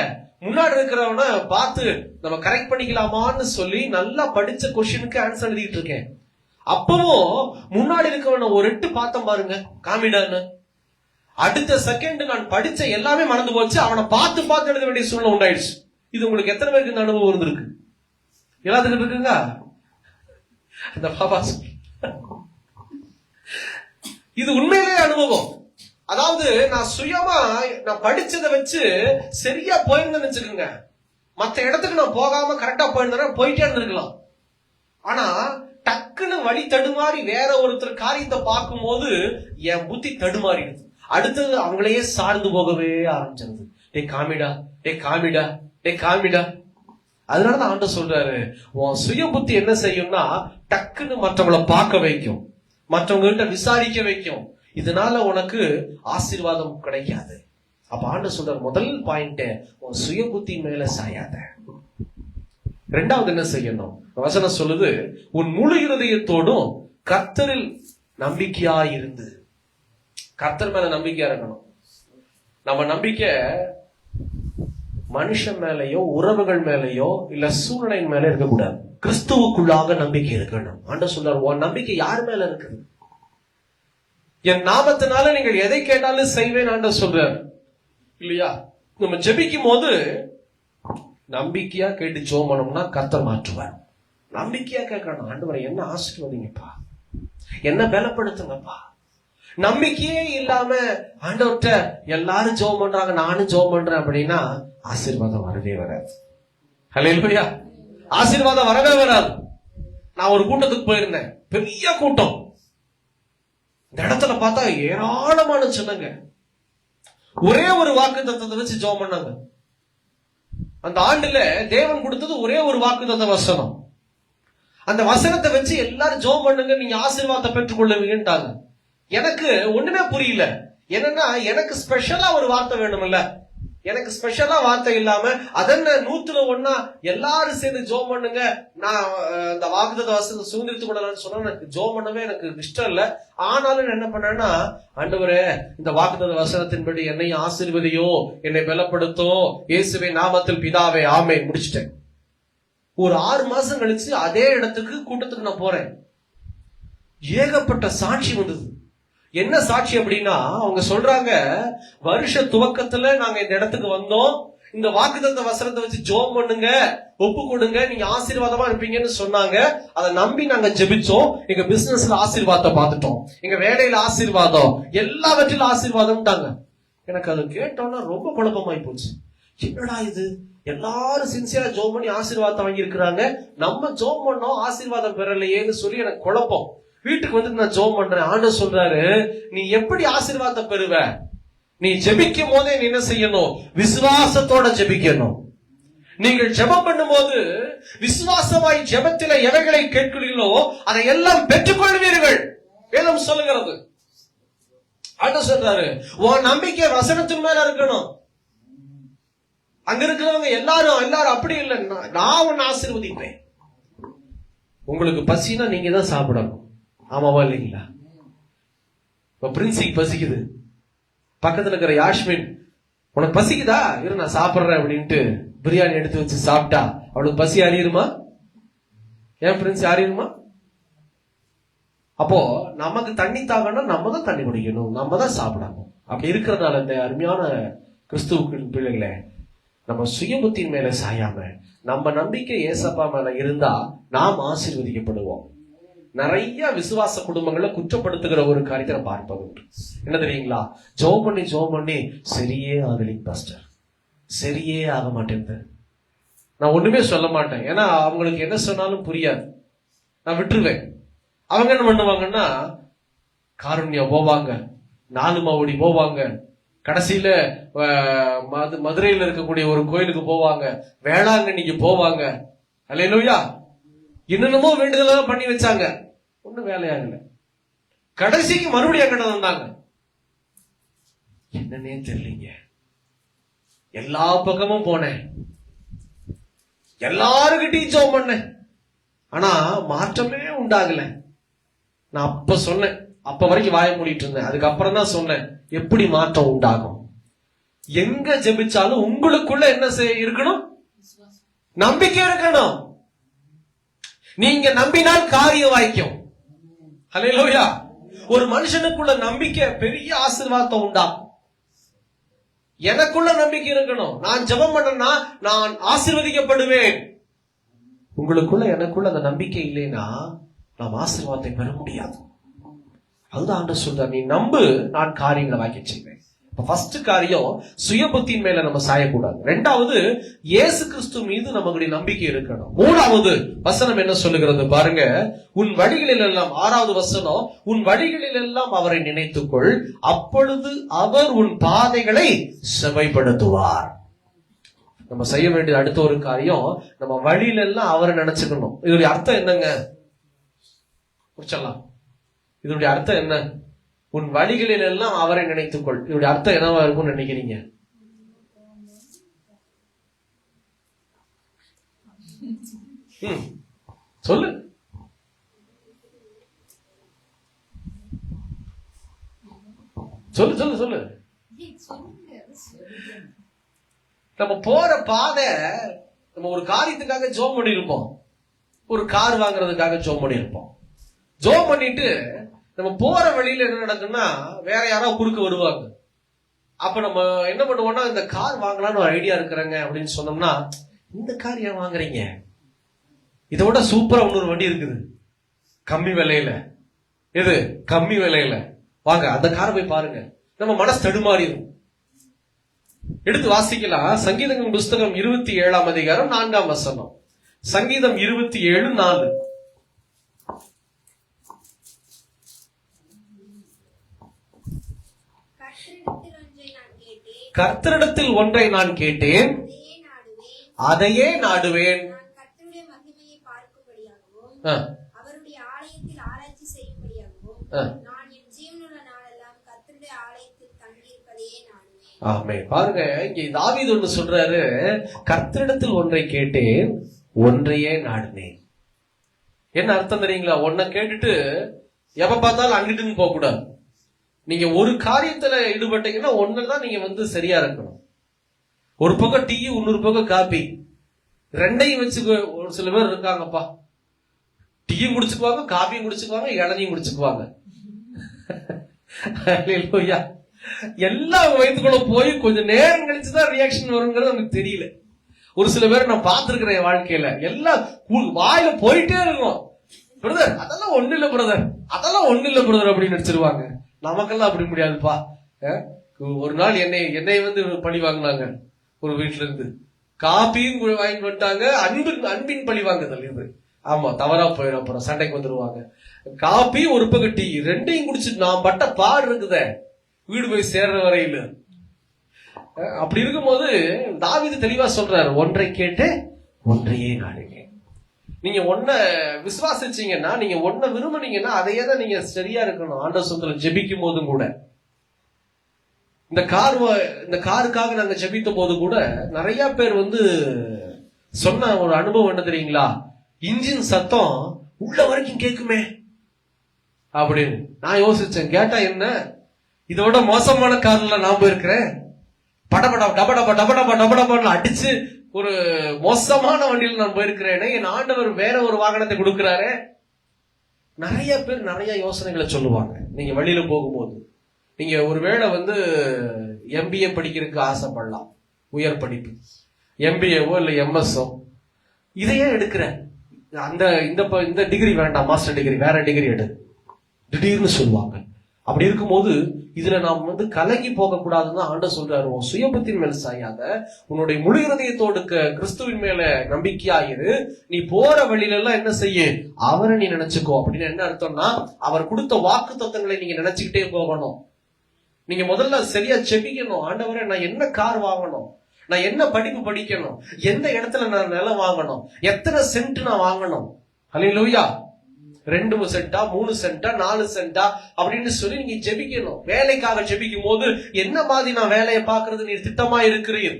முன்னாடி இருக்கிறவன பார்த்து நம்ம கரெக்ட் பண்ணிக்கலாமான்னு சொல்லி நல்லா படிச்ச கொஸ்டினுக்கு ஆன்சர் எழுதிட்டு இருக்கேன். அப்பவும் முன்னாடி இருக்கிறவன ஒரு எட்டு பார்த்தேன் பாருங்க, காமிடான்னு. அடுத்த செகண்ட் நான் படிச்ச எல்லாமே மறந்து போச்சு. அவனை பார்த்து எழுத வேண்டிய சூழ்நிலை உண்டாயிடுச்சு. இது உங்களுக்கு எத்தனை பேருக்கு இந்த அனுபவம் இருந்திருக்கு? எல்லாத்துக்கிட்ட இருக்குங்க. அந்த பாபா இது உண்மையிலே அனுபவம். அதாவது நான் சுயமா நான் படிச்சதை வச்சு சரியா போயிருந்தேன்னு வச்சுக்கோங்க, மத்த இடத்துக்கு நான் போகாம கரெக்டா போயிருந்தேன், போயிட்டே இருந்திருக்கலாம். ஆனா டக்குன்னு வழி தடுமாறி வேற ஒருத்தர் காரியத்தை பார்க்கும் போது என் புத்தி தடுமாறிடுது. அடுத்தது அவங்களையே சார்ந்து போகவே ஆரம்பிச்சிருது. டே காமிடா, டே காமிடா, டே காமிடா. அதனாலதான் ஆண்டவர் சொல்றாரு, உன் சுய புத்தி என்ன செய்யும்னா டக்குன்னு மற்றவங்களை பார்க்க வைக்கும், மற்றவங்க கிட்ட விசாரிக்க வைக்கும். இதனால உனக்கு ஆசீர்வாதம் கிடைக்காது. அப்ப ஆண்டவர் சொல்றாரு, முதல் பாயிண்ட், உன் சுய புத்தி மேல சாயாத. ரெண்டாவது என்ன செய்யணும், வசனம் சொல்லுது, உன் முழு இருதயத்தோடும் கர்த்தரில் நம்பிக்கையா இருந்து. கர்த்தர் மேல நம்பிக்கையா இருக்கணும். நம்ம நம்பிக்கை மனுஷன் மேலேயோ உறவுகள் மேலேயோ இல்ல சூழ்நிலையின் மேல இருக்கக்கூடாது. கிறிஸ்துவுக்குள்ளாக நம்பிக்கை இருக்கணும். ஆண்டவர் சொல்றாரு, உன் நம்பிக்கை யார் மேல இருக்குது? என் நாமத்தினால நீங்கள் எதை கேட்டாலும் செய்வேன் ஆண்டவர் சொல்றாரு இல்லையா? நம்ம ஜெபிக்கும் போது நம்பிக்கையா கேட்டு ஜெபம் பண்ணோம்னா கர்த்தர் மாற்றுவார். நம்பிக்கையா கேட்கணும், ஆண்டவரை என்ன ஆசீர்வதிங்கப்பா, என்ன பலப்படுத்துங்கப்பா. நம்பிக்கையே இல்லாம ஆண்டவர்கிட்ட எல்லாரும் ஜெபம் பண்றாங்க நானும் ஜெபம் பண்றேன் அப்படின்னா ஆசீர்வாதம் வரவே வராது. ஹல்லேலூயா. ஆசீர்வாதம் வரவே வராது. நான் ஒரு கூட்டத்துக்கு போயிருந்தேன், பெரிய கூட்டம். இந்த இடத்துல பார்த்தா ஏராளமான சின்னங்க. ஒரே ஒரு வாக்குத்தத்தத்தை வச்சு ஜெபம் பண்ணாங்க. அந்த ஆண்டுல தேவன் கொடுத்தது ஒரே ஒரு வாக்குத்தத்த வசனம். அந்த வசனத்தை வச்சு எல்லாரும் ஜெபம் பண்ணுங்க, நீங்க ஆசீர்வாதத்தை பெற்றுக் கொள்ளுவீங்கன்றாங்க. எனக்கு ஒண்ணுமே புரியல. என்னன்னா எனக்கு ஸ்பெஷலா ஒரு வார்த்தை வேணும்ல. எனக்கு ஸ்பெஷலா வார்த்தை இல்லாம அதென்ன 100ல எல்லாரும் சேர்ந்து ஜெபம் பண்ணுங்க, நான் இந்த வாக்குத்தத்த வசனத்தை சுதந்திரித்துக் கொள்ளலாம்னு சொன்னா எனக்கு ஜெபம் பண்ணவே எனக்கு இஷ்டம் இல்ல. ஆனாலும் என்ன பண்ணேன்னா, ஆண்டவரே இந்த வாக்குத்தத்த வசனத்தின்படி என்னை ஆசீர்வதியோ, என்னை பலப்படுத்தும், இயேசுவின் நாமத்தில் பிதாவே ஆமென், முடிச்சிட்டேன். ஒரு 6 மாசம் கழிச்சு அதே இடத்துக்கு கூட்டத்துக்கு நான் போறேன். ஏகப்பட்ட சாட்சி வந்தது. என்ன சாட்சி அப்படின்னா, அவங்க சொல்றாங்க, வருஷ துவக்கத்துல நாங்க இந்த இடத்துக்கு வந்தோம், இந்த வாக்குத்தத்த வசனத்தை வச்சு ஜெபம் பண்ணுங்க, ஒப்பு கொடுங்க, நீங்க ஆசீர்வாதமா இருப்பீங்கன்னு சொன்னாங்க. அதை நம்பி நாங்க ஜெபிச்சோம். எங்க பிசினஸ்ல ஆசீர்வாதத்தை பார்த்துட்டோம், எங்க வேலையில ஆசீர்வாதம், எல்லாவற்றிலும் ஆசீர்வாதம்ட்டாங்க. எனக்கு அது கேட்டோம்னா ரொம்ப குழப்பமாயி போச்சு. என்னடா இது, எல்லாரும் சின்சியரா ஜெபம் பண்ணி ஆசீர்வாதத்தை வாங்கி இருக்கிறாங்க, நம்ம ஜெபம் பண்ணோம் ஆசீர்வாதம் பெறலையேன்னு சொல்லி எனக்கு குழப்பம். வீட்டுக்கு வந்து நான் ஜெபம் பண்றேன். ஆண்டவர் சொல்றாரு, நீ எப்படி ஆசீர்வாதத்தை பெறுவ? நீ ஜெபிக்கும் போதே நீ என்ன செய்யணும்? விசுவாசத்தோட ஜெபிக்கணும். நீங்கள் ஜெபம் பண்ணும் போது விசுவாசமாய் ஜெபத்தில எவைகளை கேட்கிறீர்களோ அதை எல்லாம் பெற்றுக்கொள்வீர்கள். வேதம் சொல்லுகிறது. ஆண்டவர் சொல்றாரு, உன் நம்பிக்கை வசனத்தின் மேல இருக்கணும். அங்க இருக்கிறவங்க எல்லாரும் அப்படி இல்லை, நான் உன்னை ஆசீர்வதிப்பேன். உங்களுக்கு பசினா நீங்க தான் சாப்பிடணும். ஆமாவா இல்லைங்களா? இப்ப பிரின்சிக்கு பசிக்குது, பக்கத்துல இருக்கிற யாஸ்மின் உனக்கு பசிக்குதா, இரு நான் சாப்பிடுறேன் அப்படின்ட்டு பிரியாணி எடுத்து வச்சு சாப்பிட்டா அவளுக்கு பசி அறியுமா? ஏன் பிரின்ஸ் அறியுமா? அப்போ நமக்கு தண்ணி தாகணும், நம்ம தான் தண்ணி குடிக்கணும், நம்ம தான் சாப்பிடணும். அப்படி இருக்கிறதுனால இந்த அருமையான கிறிஸ்துவுக்கு பிள்ளைகளே, நம்ம சுய புத்தியின் மேல சாயாம நம்ம நம்பிக்கை ஏசப்பா மேல இருந்தா நாம் ஆசீர்வதிக்கப்படுவோம். நிறைய விசுவாச குடும்பங்களை குற்றப்படுத்துகிற ஒரு காரியத்தை பார்ப்பது உண்டு. என்ன தெரியுங்களா? ஜோம் பண்ணி சரியே ஆகலிங் பாஸ்டர், சரியே ஆக மாட்டேன், நான் ஒண்ணுமே சொல்ல மாட்டேன், ஏன்னா அவங்களுக்கு என்ன சொன்னாலும் புரியாது, நான் விட்டுருவேன். அவங்க என்ன பண்ணுவாங்கன்னா காருண்யா போவாங்க, 4 மாவடி போவாங்க, கடைசியில மதுரையில இருக்கக்கூடிய ஒரு கோயிலுக்கு போவாங்க, வேளாங்கண்ணிக்கு போவாங்க. அல்லேலூயா. என்னென்னமோ வேண்டுதலாம் பண்ணி வச்சாங்க, ஒண்ணும் வேலையாகல. கடைசிக்கு மறுபடியும் அங்கே வந்தாங்க, என்னன்னே தெரியலீங்க. எல்லா பக்கமும் போனேன், எல்லாருக்கிட்டையும் ஜெபம் பண்ணேன், ஆனா மாற்றமே உண்டாகல. நான் அப்ப சொன்னேன், அப்ப வரைக்கும் வாய மூடிட்டு இருந்தேன். அதுக்கப்புறம் தான் சொன்னேன், எப்படி மாற்றம் உண்டாகும்? எங்க ஜெபிச்சாலும் உங்களுக்குள்ள என்ன இருக்கணும்? நம்பிக்கை இருக்கணும். நீங்க நம்பினால் காரியம் வாய்க்கும். ஹல்லேலூயா. ஒரு மனுஷனுக்குள்ள நம்பிக்கை பெரிய ஆசீர்வாதத்தை உண்டாகும். எனக்குள்ள நம்பிக்கை இருக்கணும். நான் ஜெபம் பண்ணனா நான் ஆசீர்வதிக்கப்படுவேன். உங்களுக்குள்ள எனக்குள்ள அந்த நம்பிக்கை இல்லைன்னா நாம் ஆசீர்வாதத்தை பெற முடியாது. அதுதான் ஆண்டவர் சொல்றார், நீ நம்பு, நான் காரியங்களை வாக்கி செய்வேன். ஃபர்ஸ்ட் காரியம், சுய புத்தியின் மேல நம்ம சாயக்கூடாது. 2வது, இயேசு கிறிஸ்து மீது நமக்கு நம்பிக்கை இருக்கணும். 3வது வசனம் என்ன சொல்லுகிறது பாருங்க, உன் வழிகளில் எல்லாம், 6வது வசனம், உன் வழிகளில் எல்லாம் அவரை நினைத்துக்கொள், அப்பொழுது அவர் உன் பாதைகளை செவைப்படுத்துவார். நம்ம செய்ய வேண்டியது அடுத்த ஒரு காரியம், நம்ம வழியில எல்லாம் அவரை நினைச்சுக்கணும். இதோடைய அர்த்தம் என்னங்க? முடிச்சிடலாம். இதனுடைய அர்த்தம் என்ன? உன் வழிகளில் எல்லாம் அவரை நினைத்துக்கொள். இதனுடைய அர்த்தம் என்னவா இருக்கும்னு நினைக்கிறீங்க? சொல்லு. சொல்லு சொல்லு சொல்லு. நம்ம போற பாதை, நம்ம ஒரு காரியத்துக்காக ஜெபம் பண்ணிருப்போம், ஒரு கார் வாங்குறதுக்காக ஜெபம் பண்ணிருப்போம். ஜெபம் பண்ணிட்டு நம்ம போற வழியில என்ன நடக்குன்னா, வேற யாராவது குறுக்க வருவாங்க. அப்ப நம்ம என்ன பண்ணுவோம்னா, இந்த கார் வாங்கலாம்னு ஒரு ஐடியா இருக்கிறாங்க அப்படின்னு சொன்னோம்னா, இந்த கார் ஏன் வாங்குறீங்க, இதோட சூப்பரா இன்னொரு வண்டி இருக்குது கம்மி விலையில, எது கம்மி விலையில, வாங்க அந்த காரை போய் பாருங்க. நம்ம மனசு தடுமாறிடும். எடுத்து வாசிக்கலாம். சங்கீதம் புஸ்தகம் 27ஆம் அதிகாரம் 4ஆம் வசனம். சங்கீதம் 27:4. கர்த்தரிடத்தில் ஒன்றை நான் கேட்டேன், அதையே நாடுவேன். அவருடைய ஆலயத்தில் ஆராய்ச்சி செய்யும்படியாகவும் நான் என் ஜீவனுள்ள நாளெல்லாம் கர்த்தருடைய ஆலயத்தில் தங்கியிருப்பதையே நாடுவேன். ஆமே. பாருங்க, இங்க தாவீது ஒன்று சொல்றாரு, கர்த்தரிடத்தில் ஒன்றை கேட்டேன், ஒன்றையே நாடினேன். என்ன அர்த்தம் தெரியுங்களா? ஒன்ன கேட்டுட்டு எப்ப பார்த்தாலும் அங்கிட்டுன்னு போக கூடாது. நீங்க ஒரு காரியத்துல ஈடுபட்டீங்கன்னா ஒண்ணுதான் நீங்க சரியா இருக்கணும். ஒரு பக்கம் டீ, இன்னொரு பக்கம் காபி, ரெண்டையும் வச்சு ஒரு சில பேர் இருக்காங்கப்பா, டீயும் குடிச்சுக்குவாங்க, காபியும் குடிச்சுக்குவாங்க, இளநியும் குடிச்சுக்குவாங்க. எல்லாம் வயிற்றுக்குள்ள போய் கொஞ்சம் நேரம் கழிச்சுதான் ரியாக்ஷன் வருங்கிறது நமக்கு தெரியல. ஒரு சில பேர் நான் பார்த்திருக்கிறேன் என் வாழ்க்கையில, எல்லாம் வாயில போயிட்டே இருக்கும், பிரதர் அதெல்லாம் ஒண்ணு இல்ல பிரதர், அதெல்லாம் ஒண்ணு இல்ல பிரதர் அப்படின்னு நினைச்சிருவாங்க. நமக்கெல்லாம் அப்படி முடியாதுப்பா. ஒரு நாள் என்னை பழி வாங்கினாங்க ஒரு வீட்டுல இருந்து. காப்பியும் வாங்கிட்டு வந்துட்டாங்க, அன்பின் பழி வாங்குதல் இது. ஆமா, தவறா போயிடும், அப்புறம் சண்டைக்கு வந்துருவாங்க. காப்பி ஒரு பக்கம் டீ, ரெண்டையும் குடிச்சிட்டு நான் பட்ட பாடு இருக்குத வீடு போய் சேர்ற வரையில. அப்படி இருக்கும்போது தாவீது தெளிவா சொல்றாரு, ஒன்றை கேட்டு ஒன்றையே நாடுங்க. நீங்க ஒன்ன விசுவாசிச்சீங்கன்னா, நீங்க ஒன்ன விரும்புனீங்கன்னா அதையே தான் நீங்க சரியா இருக்கணும். ஆண்டவர் சொல்ற ஜெபிக்கும் போதும் கூட, இந்த காருக்காக நாங்க ஜெபித்த போது கூட நிறைய பேர் சொன்ன ஒரு அனுபவம் என்ன தெரியுங்களா, இன்ஜின் சத்தம் உள்ள வரைக்கும் கேக்குமே அப்படின்னு. நான் யோசிச்சேன், கேட்டா என்ன, இதோட மோசமான கார்ல நான் போயிருக்கிறேன், படபட டபடபா டபடபா டபடபான்னு அடிச்சு ஒரு மோசமான வண்டியில் நான் போயிருக்கிறேன். என் ஆண்டவர் வேற ஒரு வாகனத்தை கொடுக்கிறாரு. நிறைய பேர் நிறைய யோசனைகளை சொல்லுவாங்க. நீங்க வெளியில போகும்போது நீங்க ஒருவேளை MBA படிக்கிறதுக்கு ஆசைப்படலாம், உயர் படிப்பு MBAவோ இல்ல MSஓ. இதையே எடுக்கிற இந்த டிகிரி வேண்டாம், மாஸ்டர் டிகிரி, வேற டிகிரி எடு திடீர்னு சொல்லுவாங்க. அப்படி இருக்கும்போது இதுல நாம் கலங்கி போக கூடாதுன்னு ஆண்டவர் சொல்றாரு. உன் சுயபத்தின் மேல் சாயாத, உன்னுடைய முழு இருதயத்தோடு கிறிஸ்துவின் மேல நம்பிக்கையாயிரு. நீ போற வழியில எல்லாம் என்ன செய்ய, அவரை நீ நினைச்சுக்கோ. அப்படின்னு என்ன அர்த்தம்னா, அவர் கொடுத்த வாக்கு தத்தங்களை நீங்க நினைச்சுக்கிட்டே போகணும். நீங்க முதல்ல சரியா செபிக்கணும். ஆண்டவரே, நான் என்ன கார் வாங்கணும், நான் என்ன படிப்பு படிக்கணும், எந்த இடத்துல நான் நிலம் வாங்கணும், எத்தனை சென்ட் நான் வாங்கணும். ஹல்லேலூயா. 2 சென்டா 3 சென்டா 4 சென்டா அப்படின்னு சொல்லி நீங்க ஜெபிக்கணும். வேலைக்காக ஜெபிக்கும் போது என்ன மாதிரி நான் வேலையை பாக்குறது நீ திட்டமா இருக்கிறீர்,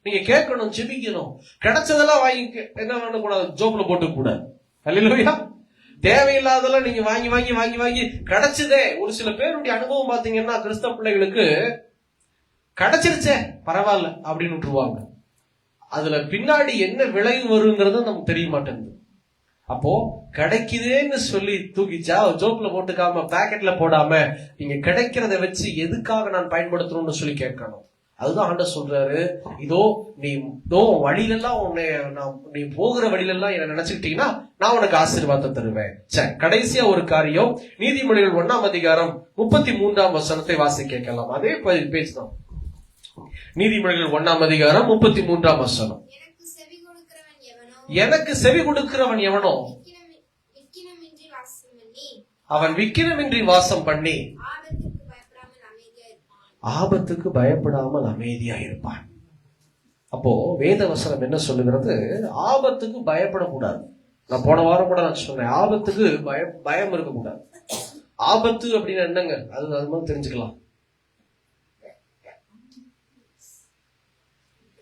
நீங்க கேட்கணும், ஜெபிக்கணும். கிடைச்சதெல்லாம் வாங்கி என்ன பண்ணக்கூடாது, ஜோப்ல போட்டு கூடாது. ஹல்லேலூயா. தேவையில்லாதெல்லாம் நீங்க வாங்கி வாங்கி வாங்கி வாங்கி கிடைச்சதே. ஒரு சில பேருடைய அனுபவம் பாத்தீங்கன்னா, கிறிஸ்தவ பிள்ளைகளுக்கு கிடைச்சிருச்சே பரவாயில்ல அப்படின்னு விட்டுருவாங்க. அதுல பின்னாடி என்ன விளைவு வருங்கிறது நமக்கு தெரிய மாட்டேங்குது. அப்போ கிடைக்குதேன்னு சொல்லி தூக்கிச்சா ஜோப்ல போட்டுக்காம பாக்கெட்ல போடாம நீங்க கிடைக்கிறத வச்சு எதுக்காக நான் பயன்படுத்தணும்னு சொல்லி கேட்கணும். அதுதான் ஆண்டவர் சொல்றாரு, இதோ நீ வழியிலெல்லாம் நீ போகிற வழியிலெல்லாம் என்ன நினைச்சுக்கிட்டீங்கன்னா நான் உனக்கு ஆசீர்வாதத்தை தருவேன். சரி, கடைசியா ஒரு காரியம், நீதிமொழிகள் 1ஆம் அதிகாரம் 33ஆம் வசனத்தை வாசி கேட்கலாம். அதே பேஜ் தான். நீதிமொழிகள் 1ஆம் அதிகாரம் 33ஆம் வசனம். எனக்கு செவி கொடுக்கிறவன் எவனோ அவன் விக்கினமின்றி வாசம் பண்ணி ஆபத்துக்கு பயப்படாமல் அமைதியா இருப்பான். அப்போ வேத வசனம் என்ன சொல்லுகிறது, ஆபத்துக்கு பயப்படக்கூடாது. நான் போன வாரம் கூட நான் சொன்னேன், ஆபத்துக்கு பயம் இருக்கக்கூடாது. ஆபத்து அப்படின்னு என்னங்க, அது மாதிரி தெரிஞ்சுக்கலாம்.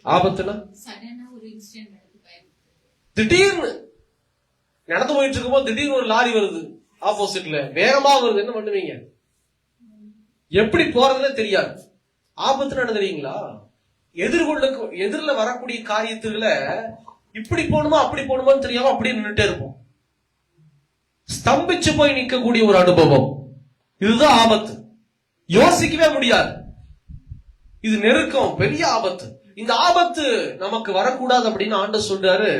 ஆபத்துனா திடீர்னு நடந்து போயிட்டு இருக்கும்போது திடீர்னு ஒரு லாரி வருது, ஆப்போசிட்ல வேகமா வருது, என்ன பண்ணுவீங்க? எப்படி போறதுன்னு தெரியாது. ஆபத்து நடந்துறீங்களா? எதிரில வரக்கூடிய காரியத்துல இப்படி போகணுமா அப்படி போகணுமான்னு தெரியாம அப்படியே நின்றுட்டே இருப்போம். ஸ்தம்பிச்சு போய் நிற்கக்கூடிய ஒரு அனுபவம், இதுதான் ஆபத்து. யோசிக்கவே முடியாது. இது நெருக்கம், பெரிய ஆபத்து. இந்த ஆபத்து நமக்கு வரக்கூடாது அப்படின்னு ஆண்டவர் சொல்றாரு,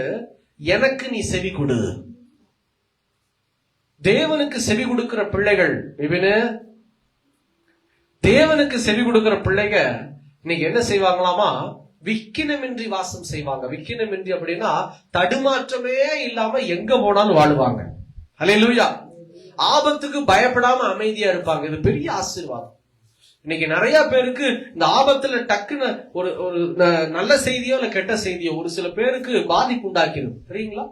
எனக்கு நீ செவி கொடு. தேவனுக்கு செவி கொடுக்கிற பிள்ளைகள், தேவனுக்கு செவி கொடுக்கிற பிள்ளைங்க இன்னைக்கு என்ன செய்வாங்களாமா, விக்கினமின்றி வாசம் செய்வாங்க. விக்கினமின்றி அப்படின்னா தடுமாற்றமே இல்லாம எங்க போனாலும் வாழுவாங்க. ஹல்லேலூயா. ஆபத்துக்கு பயப்படாம அமைதியா இருப்பாங்க. இது பெரிய ஆசீர்வாதம். இன்னைக்கு நிறைய பேருக்கு இந்த ஆபத்துல டக்குன்னு ஒரு நல்ல செய்தியோ இல்ல கெட்ட செய்தியோ ஒரு சில பேருக்கு பாதிப்பு உண்டாக்கிடும், தெரியுங்களா?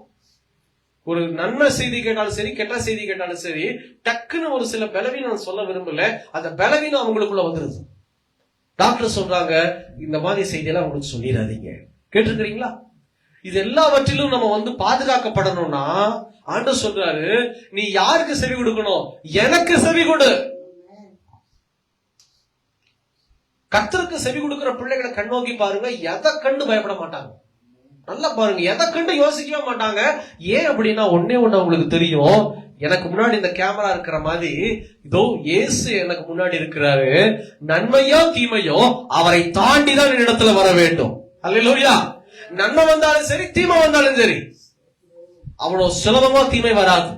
ஒரு நன்மை செய்தி கேட்டாலும் சரி, கெட்ட செய்தி கேட்டாலும் சரி, டக்குன்னு ஒரு சில பலவீனம் சொல்ல விரும்பல, அந்த பலவீனம் அவங்களுக்குள்ள வந்துருது. டாக்டர் சொல்றாங்க, இந்த மாதிரி செய்தியெல்லாம் உங்களுக்கு சொல்லிடாதீங்க. கேட்டிருக்கிறீங்களா? இது எல்லாவற்றிலும் நம்ம பாதுகாக்கப்படணும்னா ஆண்டவர் சொல்றாரு, நீ யாருக்கு செவி கொடுக்கணும்? எனக்கு செவி கொடு. கர்த்தருக்கு செவி கொடுக்கிற பிள்ளைகளை கண்ணோக்கி பாருங்க, எதை கண்டு பயப்பட மாட்டாங்க. நல்லா பாருங்க, எதை கண்டு யோசிக்கவே மாட்டாங்க. ஏன் அப்படின்னா ஒன்னே ஒண்ணு அவங்களுக்கு தெரியும், எனக்கு முன்னாடி இந்த கேமரா இருக்கிற மாதிரி இதோ இயேசு எனக்கு முன்னாடி இருக்கிறாரு. நன்மையோ தீமையோ அவரை தாண்டி தான் இடத்துல வர வேண்டும். அல்லேலூயா. நன்மை வந்தாலும் சரி, தீமை வந்தாலும் சரி, அவ்வளவு சுலபமா தீமை வராது.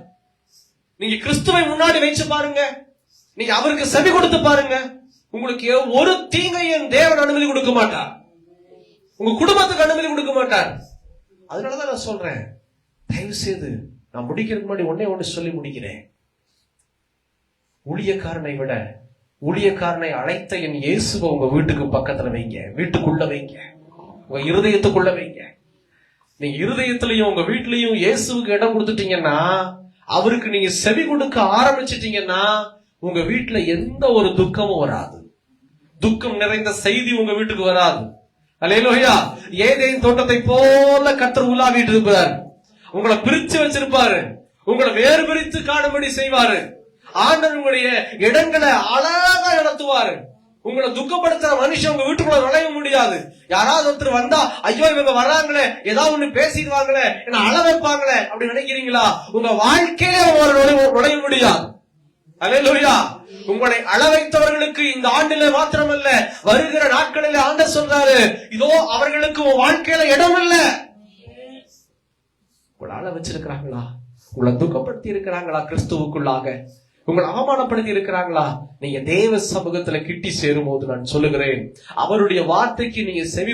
நீங்க கிறிஸ்துவை முன்னாடி வச்சு பாருங்க, நீங்க அவருக்கு செவி கொடுத்து பாருங்க, உங்களுக்கு ஒரு தீங்கையும் தேவன் அனுமதி கொடுக்க மாட்டார். உங்க குடும்பத்துக்கு அனுமதி கொடுக்க மாட்டார். அதனாலதான் நான் சொல்றேன், தயவு செய்து நான் முடிக்கிறதுக்கு முன்னாடி ஒண்ணே சொல்லி முடிக்கிறேன். ஊழியக்காரனை விட ஊழியக்காரனை அழைத்த என் இயேசுவை உங்க வீட்டுக்கு பக்கத்துல வைங்க, வீட்டுக்குள்ள வைங்க, உங்க இருதயத்துக்குள்ள வைங்க. நீங்க இருதயத்திலையும் உங்க வீட்லயும் இயேசுவுக்கு இடம் கொடுத்துட்டீங்கன்னா, அவருக்கு நீங்க செவி கொடுக்க ஆரம்பிச்சிட்டீங்கன்னா, உங்க வீட்டுல எந்த ஒரு துக்கமும் வராது. துக்கம் நிறைந்த செய்தி உங்க வீட்டுக்கு வராது. அல்லேலூயா. ஏதேன் தோட்டத்தை போல கர்த்தர் உலாவிட்டு இருப்பார். உங்களை பிரிச்சு வச்சிருப்பாரு, உங்களை வேறு பிரித்து காணும்படி செய்வாரு. ஆண்டவர் உங்களுடைய இடங்களை அழகா நடத்துவாரு. உங்களை துக்கப்படுத்துற மனுஷன் உங்க வீட்டுக்குள்ள நுழைய முடியாது. யாராவது ஒருத்தர் வந்தா ஐயோ இவங்க வர்றாங்களே, ஏதாவது ஒண்ணு பேசிடுவாங்களே, என்ன அழ வைப்பாங்களே அப்படி நினைக்கிறீங்களா? உங்க வாழ்க்கையிலே நுழைய முடியாது. அல்லேலூயா. உங்களை அழ வைத்தவர்களுக்கு இந்த ஆண்டில மாத்திரமல்ல, வருகிற நாட்களில் ஆண்டவர் சொல்றாரு, இதோ அவர்களுக்கு உன் வாழ்க்கையில இடம் இல்ல. உங்களை அழ வச்சிருக்கிறாங்களா? உங்களை துக்கப்படுத்தி இருக்கிறாங்களா? கிறிஸ்துவுக்குள்ளாக உங்களை அவமானப்படுத்தி இருக்கிறாங்களா? நீங்க தேவ சமூகத்துல கிட்டி சேரும் போது நான் சொல்லுகிறேன், அவருடைய வார்த்தைக்கு நீங்க செவி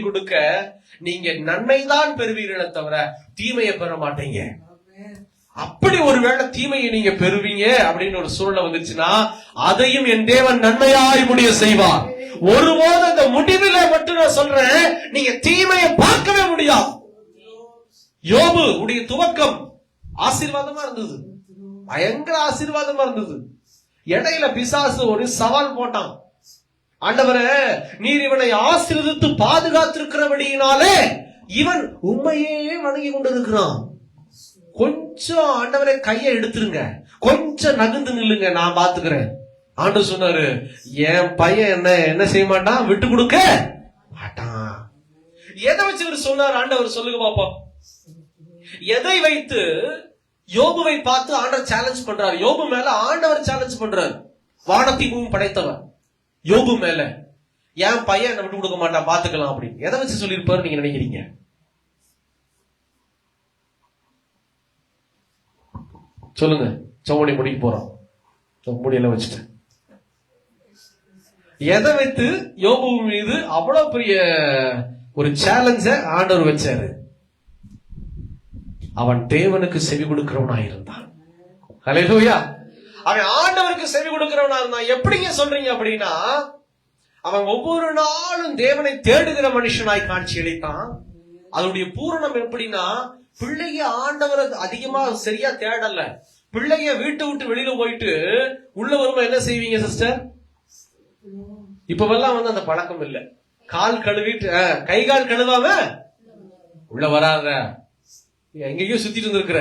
கொடுக்க நீங்க நன்மைதான் பெறுவீர்களே தவிர தீமையை பெற மாட்டீங்க. அப்படி ஒருவேளை தீமையை நீங்க பெறுவீங்க அப்படின்னு ஒரு சூழ்நிலை வந்துச்சுன்னா, அதையும் என் தேவன் நன்மையாய் முடிய செய்வார். ஒருபோது அந்த முடிவில மட்டும் நான் சொல்றேன், நீங்க தீமையை பார்க்கவே முடியாது. யோபு உடைய துவக்கம் ஆசீர்வாதமா இருந்தது, பயங்கர ஆசீர்வாதமா இருந்தது. இடையில பிசாசு ஒரு சவால் போட்டான், ஆண்டவரே நீர் இவனை ஆசீர்வதித்து பாதுகாத்திருக்கிறபடியினாலே இவன் உண்மையே வணங்கி கொண்டிருக்கிறான். கொஞ்சம் ஆண்டவரே கையை எடுத்துருங்க, கொஞ்சம் நகர்ந்து நில்லுங்க, நான் பாத்துக்கிறேன். ஆண்டவர் சொன்னாரு, என் பையன் என்ன செய்ய மாட்டான், விட்டு கொடுக்க மாட்டான். எதை வச்சு சொன்னார் ஆண்டவர்? சொல்லுங்க பாப்போம். எதை வைத்து? யோபுவை பார்த்து ஆண்டவர் சேலஞ்ச் பண்றாரு. யோபு மேல ஆண்டவர் சேலஞ்ச் பண்றாரு. வானத்தையும் படைத்தவர் யோபு மேல, என் பையன் என்ன விட்டு கொடுக்க மாட்டான், பாத்துக்கலாம் அப்படின்னு. எதை வச்சு சொல்லிருப்பாரு நீங்க நினைக்கிறீங்க? சொல்லுங்க. சவுடி முடிக்க போறோம், முடியல வச்சுட்டு. எதை வைத்து யோபு மீது அவ்வளவு பெரிய ஒரு சேலஞ்ச ஆண்டவர் வச்சாரு? அவன் தேவனுக்கு செவி கொடுக்கிறவனா இருந்தான். ஹல்லேலூயா. அவன் ஆண்டவருக்கு செவி கொடுக்கிறவனா இருந்தான். எப்படிங்க சொல்றீங்க அப்படின்னா, அவன் ஒவ்வொரு நாளும் தேவனை தேடுகிற மனுஷனாய் காட்சி அளித்தான். அதனுடைய பூரணம் எப்படின்னா, பிள்ளைய ஆண்டவரை அதிகமா சரியா தேடல. பிள்ளைய வீட்டை விட்டு வெளியில போயிட்டு உள்ள வருமா என்ன செய்வீங்க சிஸ்டர்? இப்பவெல்லாம் அந்த பழக்கம் இல்ல. கால் கழுவிட்டு கை கால் கழுவாம உள்ள வராத, எங்கேயும் சுத்திட்டு இருந்திருக்கிற,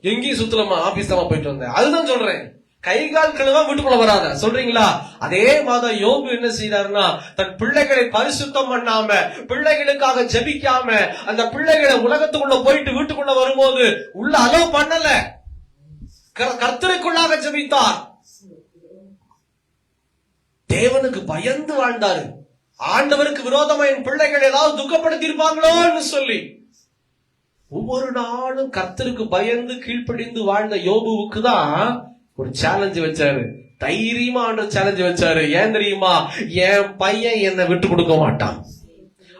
எங்கேயும் சுத்தலமா, ஆபீஸ் தான் போயிட்டு வந்தேன். அதுதான் சொல்றேன், கை கால் கழுவா வீட்டுக்குள்ள வராத சொல்றீங்களா? அதே மாதிரி யோபு என்ன செய்தாருன்னா, தன் பிள்ளைகளை பரிசுத்தம் பண்ணாம, பிள்ளைகளுக்காக ஜெபிக்காம, அந்த பிள்ளைகளை உலகத்துக்குள்ள போயிட்டு வீட்டுக்குள்ள வரும்போது உள்ள அலோவ் பண்ணல. கர்த்தருக்குள்ளாக ஜெபித்தார். தேவனுக்கு பயந்து வாழ்ந்தாரு. ஆண்டவருக்கு விரோதமா என் பிள்ளைகள் ஏதாவது துக்கப்படுத்தி இருப்பாங்களோன்னு சொல்லி ஒவ்வொரு நாளும் கர்த்தருக்கு பயந்து கீழ்ப்படிந்து வாழ்ந்த யோபுவுக்கு தான் ஒரு சேலஞ்சு வச்சாரு. தைரியமா ஆண்டவர் சேலஞ்சு வச்சாரு. ஏன் தெரியுமா? என் பையன் என்னை விட்டு கொடுக்க மாட்டான்.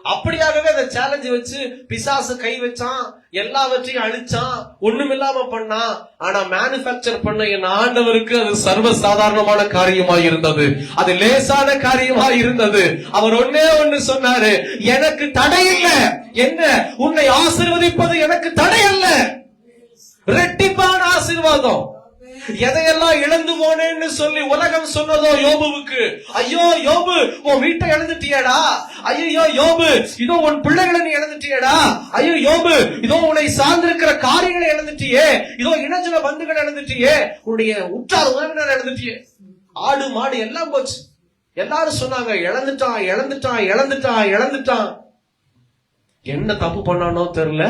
அப்படியாகவே அந்த சேலஞ்சு வச்சு பிசாசு கை வச்சான், எல்லாவற்றையும் அழிச்சான், ஒண்ணுமில்லாம பண்ணான். ஆனா மேனுபேக்சர் பண்ண என் ஆண்டவருக்கு அது சர்வ சாதாரணமான காரியமாய் இருந்தது, அது லேசான காரியமாய் இருந்தது. அவர் ஒன்னே ஒன்னு சொன்னாரு, எனக்கு தடை இல்ல. என்ன? உன்னை ஆசீர்வதிப்பது எனக்கு தடை அல்ல, ரெட்டிப்பான ஆசீர்வாதம். எதையெல்லாம் இழந்து போனேன்னு சொல்லி உலகம் சொன்னதோ யோபுவுக்கு, ஐயோ யோபு உன் வீட்டை இழந்துட்டியடா, ஐயோ யோபு இதோ உன் பிள்ளைகளை நீ இழந்துட்டியடா, ஐயோ யோபு இதோ உன்னை சார்ந்திருக்கிற காரியங்களை இழந்துட்டியே, இதோ இனஜன பந்துகளை இழந்துட்டியே, உன்னுடைய உற்றார் உறவினர் இழந்துட்டியே, ஆடு மாடு எல்லாம் போச்சு. எல்லாரும் சொன்னாங்க, இழந்துட்டான் இழந்துட்டான் இழந்துட்டான் இழந்துட்டான். என்ன தப்பு பண்ணானோ தெரியல,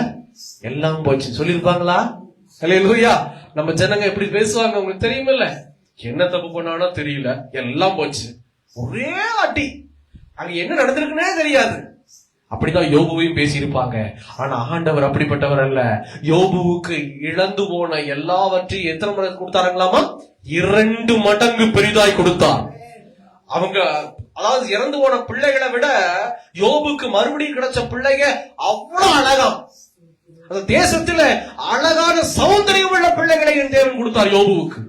எல்லாம் போச்சு. சொல்லிருப்பாங்களா? அல்லேலூயா. நம்ம ஜனங்க எப்படி பேசுவாங்க உங்களுக்கு தெரியுமில்ல? என்ன தப்பு பண்ணானோ தெரியல, எல்லாம் போச்சு, ஒரே அடி, அங்க என்ன நடந்திருக்குன்னே தெரியாது. அப்படிதான் யோபுவையும் பேசியிருப்பாங்க. ஆனா ஆண்டவர் அப்படிப்பட்டவர் அல்ல. யோபுவுக்கு இழந்து போன எல்லாவற்றையும் எத்தனை மடங்கு கொடுத்தாருங்களாமா? 2 மடங்கு பெரிதாய் கொடுத்தார். அவங்க அதாவது இறந்து போன பிள்ளைகளை விட யோபுக்கு மறுபடியும் கிடைச்ச பிள்ளைங்க அவ்வளவு அழகாம். அந்த தேசத்துல அழகான சௌந்தரியம் உள்ள பிள்ளைகளை என் தேவன் கொடுத்தார் யோபுவுக்கு.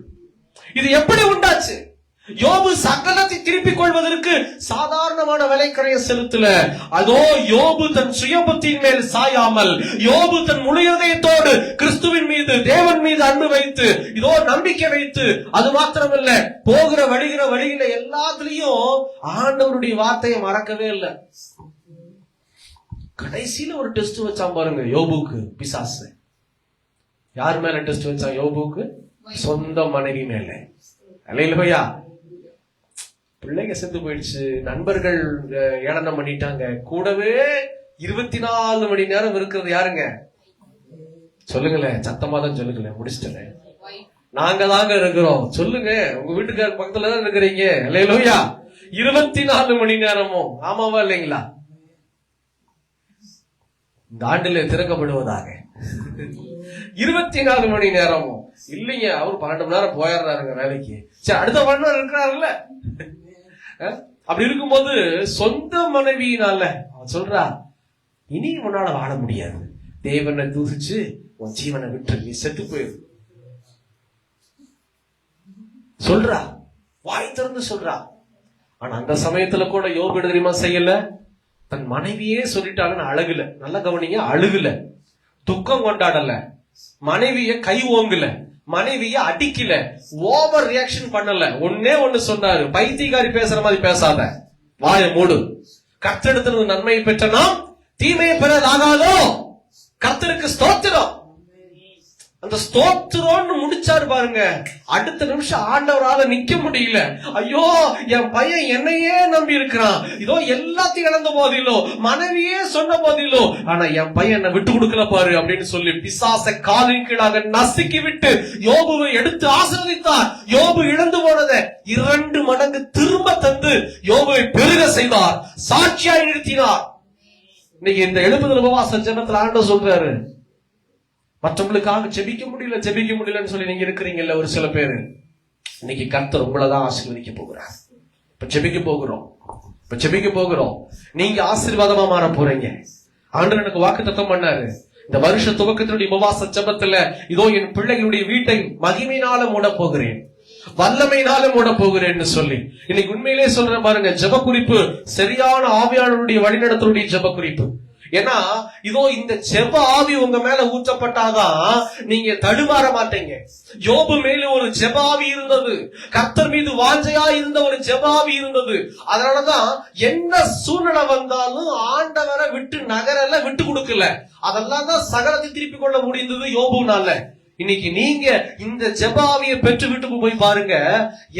இது எப்படி உண்டாச்சு? யோபு சகலத்தை திருப்பிக் கொள்வதற்கு சாதாரணமான விலைக்கரையை செலுத்தல. அதோ யோபு தன் சுயபுத்தியின் மேல் சாயாமல், யோபு தன் முழு இதயத்தோடு கிறிஸ்துவின் மீது, தேவன் மீது அன்பு வைத்து, இதோ நம்பிக்கை வைத்து, அது மாத்திரமல்ல போகிற வழியில எல்லாத்துலயும் ஆண்டவருடைய வார்த்தையை மறக்கவே இல்லை. கடைசியில ஒரு டெஸ்ட் வச்சான் பாருங்க யோபுக்கு பிசாசு. யார் மேல டெஸ்ட் வச்சான் யோபுக்கு? சொந்த மனைவி மேல. அல்லேலூயா. பிள்ளைங்க செத்து போயிடுச்சு, நண்பர்கள் ஏளனம் பண்ணிட்டாங்க. கூடவே 24 மணி நேரம் இருக்கிறது யாருங்க? சொல்லுங்களேன், சத்தமா தான் சொல்லுங்களேன், முடிச்சிட்டேன். நாங்க தாங்க இருக்கிறோம். சொல்லுங்க, உங்க வீட்டுக்கார பக்கத்துல தான் இருக்கிறீங்க. அல்லேலூயா. 24 மணி நேரமும். ஆமாவா இல்லைங்களா? இந்த ஆண்டிலே திறக்கப்படுவதாக 24 மணி நேரமும் இல்லைங்க. அவர் 12 மணி நேரம் போயிடுறாருங்க வேலைக்கு. சரி, அடுத்த 12 மணி நேரம் இருக்கிறாருல்ல. அப்படி இருக்கும்போது சொந்த மனைவியினால அவன் சொல்றா, இனி உன்னால வாழ முடியாது, தேவனை தூசிச்சு உன் ஜீவனை விட்டு நீ செத்து போயிரு சொல்றா, வாய் திறந்து சொல்றா. ஆனா அந்த சமயத்துல கூட யோபு தெரியுமா செய்யல? தன் மனைவியே சொல்லிட்டாங்கன்னு அழகுல. நல்லா கவனிங்க, அழுகுல, துக்கம் கொண்டாடல, மனைவிய கை ஓங்கல, மனைவிய அடிக்கல, ஓவர் ரியாக்ஷன் பண்ணல. ஒன்னே ஒண்ணு சொன்னாரு, பைத்தியக்காரி பேசுற மாதிரி பேசாத, வாய மூடு. கர்த்தரிடத்திலிருந்து நன்மையை பெற்ற நாம் தீமையை பெறதாகாதோ. கர்த்தருக்கு ஸ்தோத்திரம். அந்த ஸ்தோத்திரம்னு முடிச்சாரு பாருங்க, அடுத்த நிமிஷம் ஆண்டவரால நிக்க முடியல. ஐயோ, என் பையன் என்னையே நம்பி இருக்கிறான், இதோ எல்லாத்தையும் இழந்த போதிலும், மனைவியே சொன்ன போதிலும், ஆனா என் பையன் என்ன விட்டு கொடுக்கல பாரு அப்படின்னு சொல்லி பிசாசை காலின் கீழாக நசுக்கி விட்டு யோபுவை எடுத்து ஆசீர்வதித்தார். யோபு இழந்து போனதை 2 மடங்கு திரும்ப தந்து யோபுவை பெருக செய்தார், சாட்சியாய் நிறுத்தினார். இன்னைக்கு இந்த எழுப்புதல் உபவாச ஜெபத்துல ஆண்டவர் சொல்றாரு, மற்றவங்களுக்காக ஜெபிக்க முடியலன்னு சொல்லி நீங்க இருக்கிறீங்கல்ல ஒரு சில பேரு, இன்னைக்கு கர்த்தர் உங்களதான் ஆசீர்வதிக்க போகிறார். இப்ப ஜெபிக்க போகிறோம். நீங்க ஆசீர்வாதமா மாற போறீங்க. ஆண்டவர் எனக்கு வாக்குத்தத்தம் பண்ணாரு, இந்த வருஷ துவக்கத்தினுடைய உபவாச ஜெபத்துல, இதோ என் பிள்ளைகளுடைய வீட்டை மகிமையினால மூட போகிறேன், வல்லமையினால மூட போகிறேன்னு சொல்லி. இன்னைக்கு உண்மையிலே சொல்றேன் பாருங்க, ஜெப குறிப்பு சரியான ஆவியாளருடைய வழிநடத்தலுடைய ஜெப குறிப்பு. ஏன்னா இதோ இந்த ஜெப ஆவி உங்க மேல ஊற்றப்பட்டாதான் நீங்க தடுமாற மாட்டீங்க. யோபு மேல ஒரு ஜெப ஆவி இருந்தது, கர்த்தர் மீது வாஞ்சையா இருந்த ஒரு ஜெப ஆவி இருந்தது. அதனாலதான் என்ன சூழ்நிலை வந்தாலும் ஆண்டவரை விட்டு நகரல, விட்டு கொடுக்கல. அதெல்லாம் தான் சகலத்தை திருப்பி கொள்ள முடிந்தது யோபுனால. இன்னைக்கு நீங்க இந்த ஜெப ஆவியை பெற்று விட்டு போய் பாருங்க,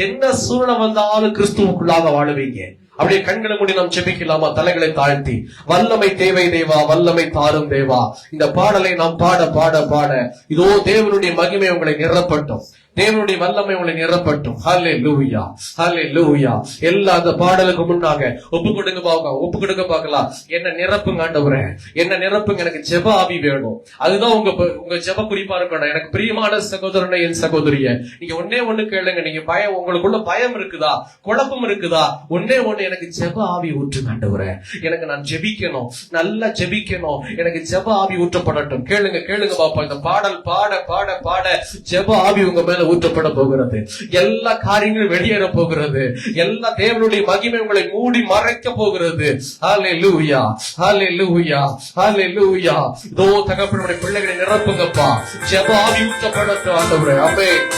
என்ன சூழ்நிலை வந்தாலும் கிறிஸ்துவுக்குள்ளாக வாழுவீங்க. அப்படியே கண்களை மூடி நாம் ஜெபிக்கலாமா? தலைகளை தாழ்த்தி, வல்லமை தேவை தேவா, வல்லமை தாரும் தேவா. இந்த பாடலை நாம் பாட பாட பாட இதோ தேவனுடைய மகிமை உங்களை நிரப்பட்டும், தேவனுடைய வல்லமை உங்களை நிரப்பட்டும். ஹல்லேலூயா, ஹல்லேலூயா. எல்லா அந்த பாடலுக்கு முன்னாக ஒப்பு கொடுங்க பார்க்கலாம். என்ன நிரப்புங்க ஆண்டவரே, என்ன நிரப்புங்க. எனக்கு ஜெப ஆவி வேணும். அதுதான் உங்க ஜெப குறிப்பா இருக்கணும். எனக்கு பிரியமான சகோதரனை, என் சகோதரிய, நீங்க ஒன்னே ஒண்ணு கேளுங்க. நீங்க உங்களுக்குள்ள பயம் இருக்குதா, குழப்பம் இருக்குதா? ஒன்னே ஒண்ணு, எனக்கு ஜெப ஆவி ஊற்றுங்க ஆண்டவரே. எனக்கு நான் ஜெபிக்கணும், நல்லா ஜெபிக்கணும், எனக்கு ஜெப ஆவி ஊற்றப்படட்டும். கேளுங்க பாப்பா. இந்த பாடல் பாட பாட பாட ஜெப ஆவி உங்க மேல ஊற்றப்பட போகிறது. எல்லா காரியங்களும் வெளியேற போகிறது. எல்லா தேவனுடைய மகிமை உங்களை மூடி மறைக்க போகிறது. ஹல்லேலூயா, ஹல்லேலூயா, ஹல்லேலூயா. இதோ தகப்பனுடைய பிள்ளைகளை நிரப்புங்கப்பா. ஜெப ஆவி ஊற்றப்படட்டும் ஆண்டவரே. ஆமென்.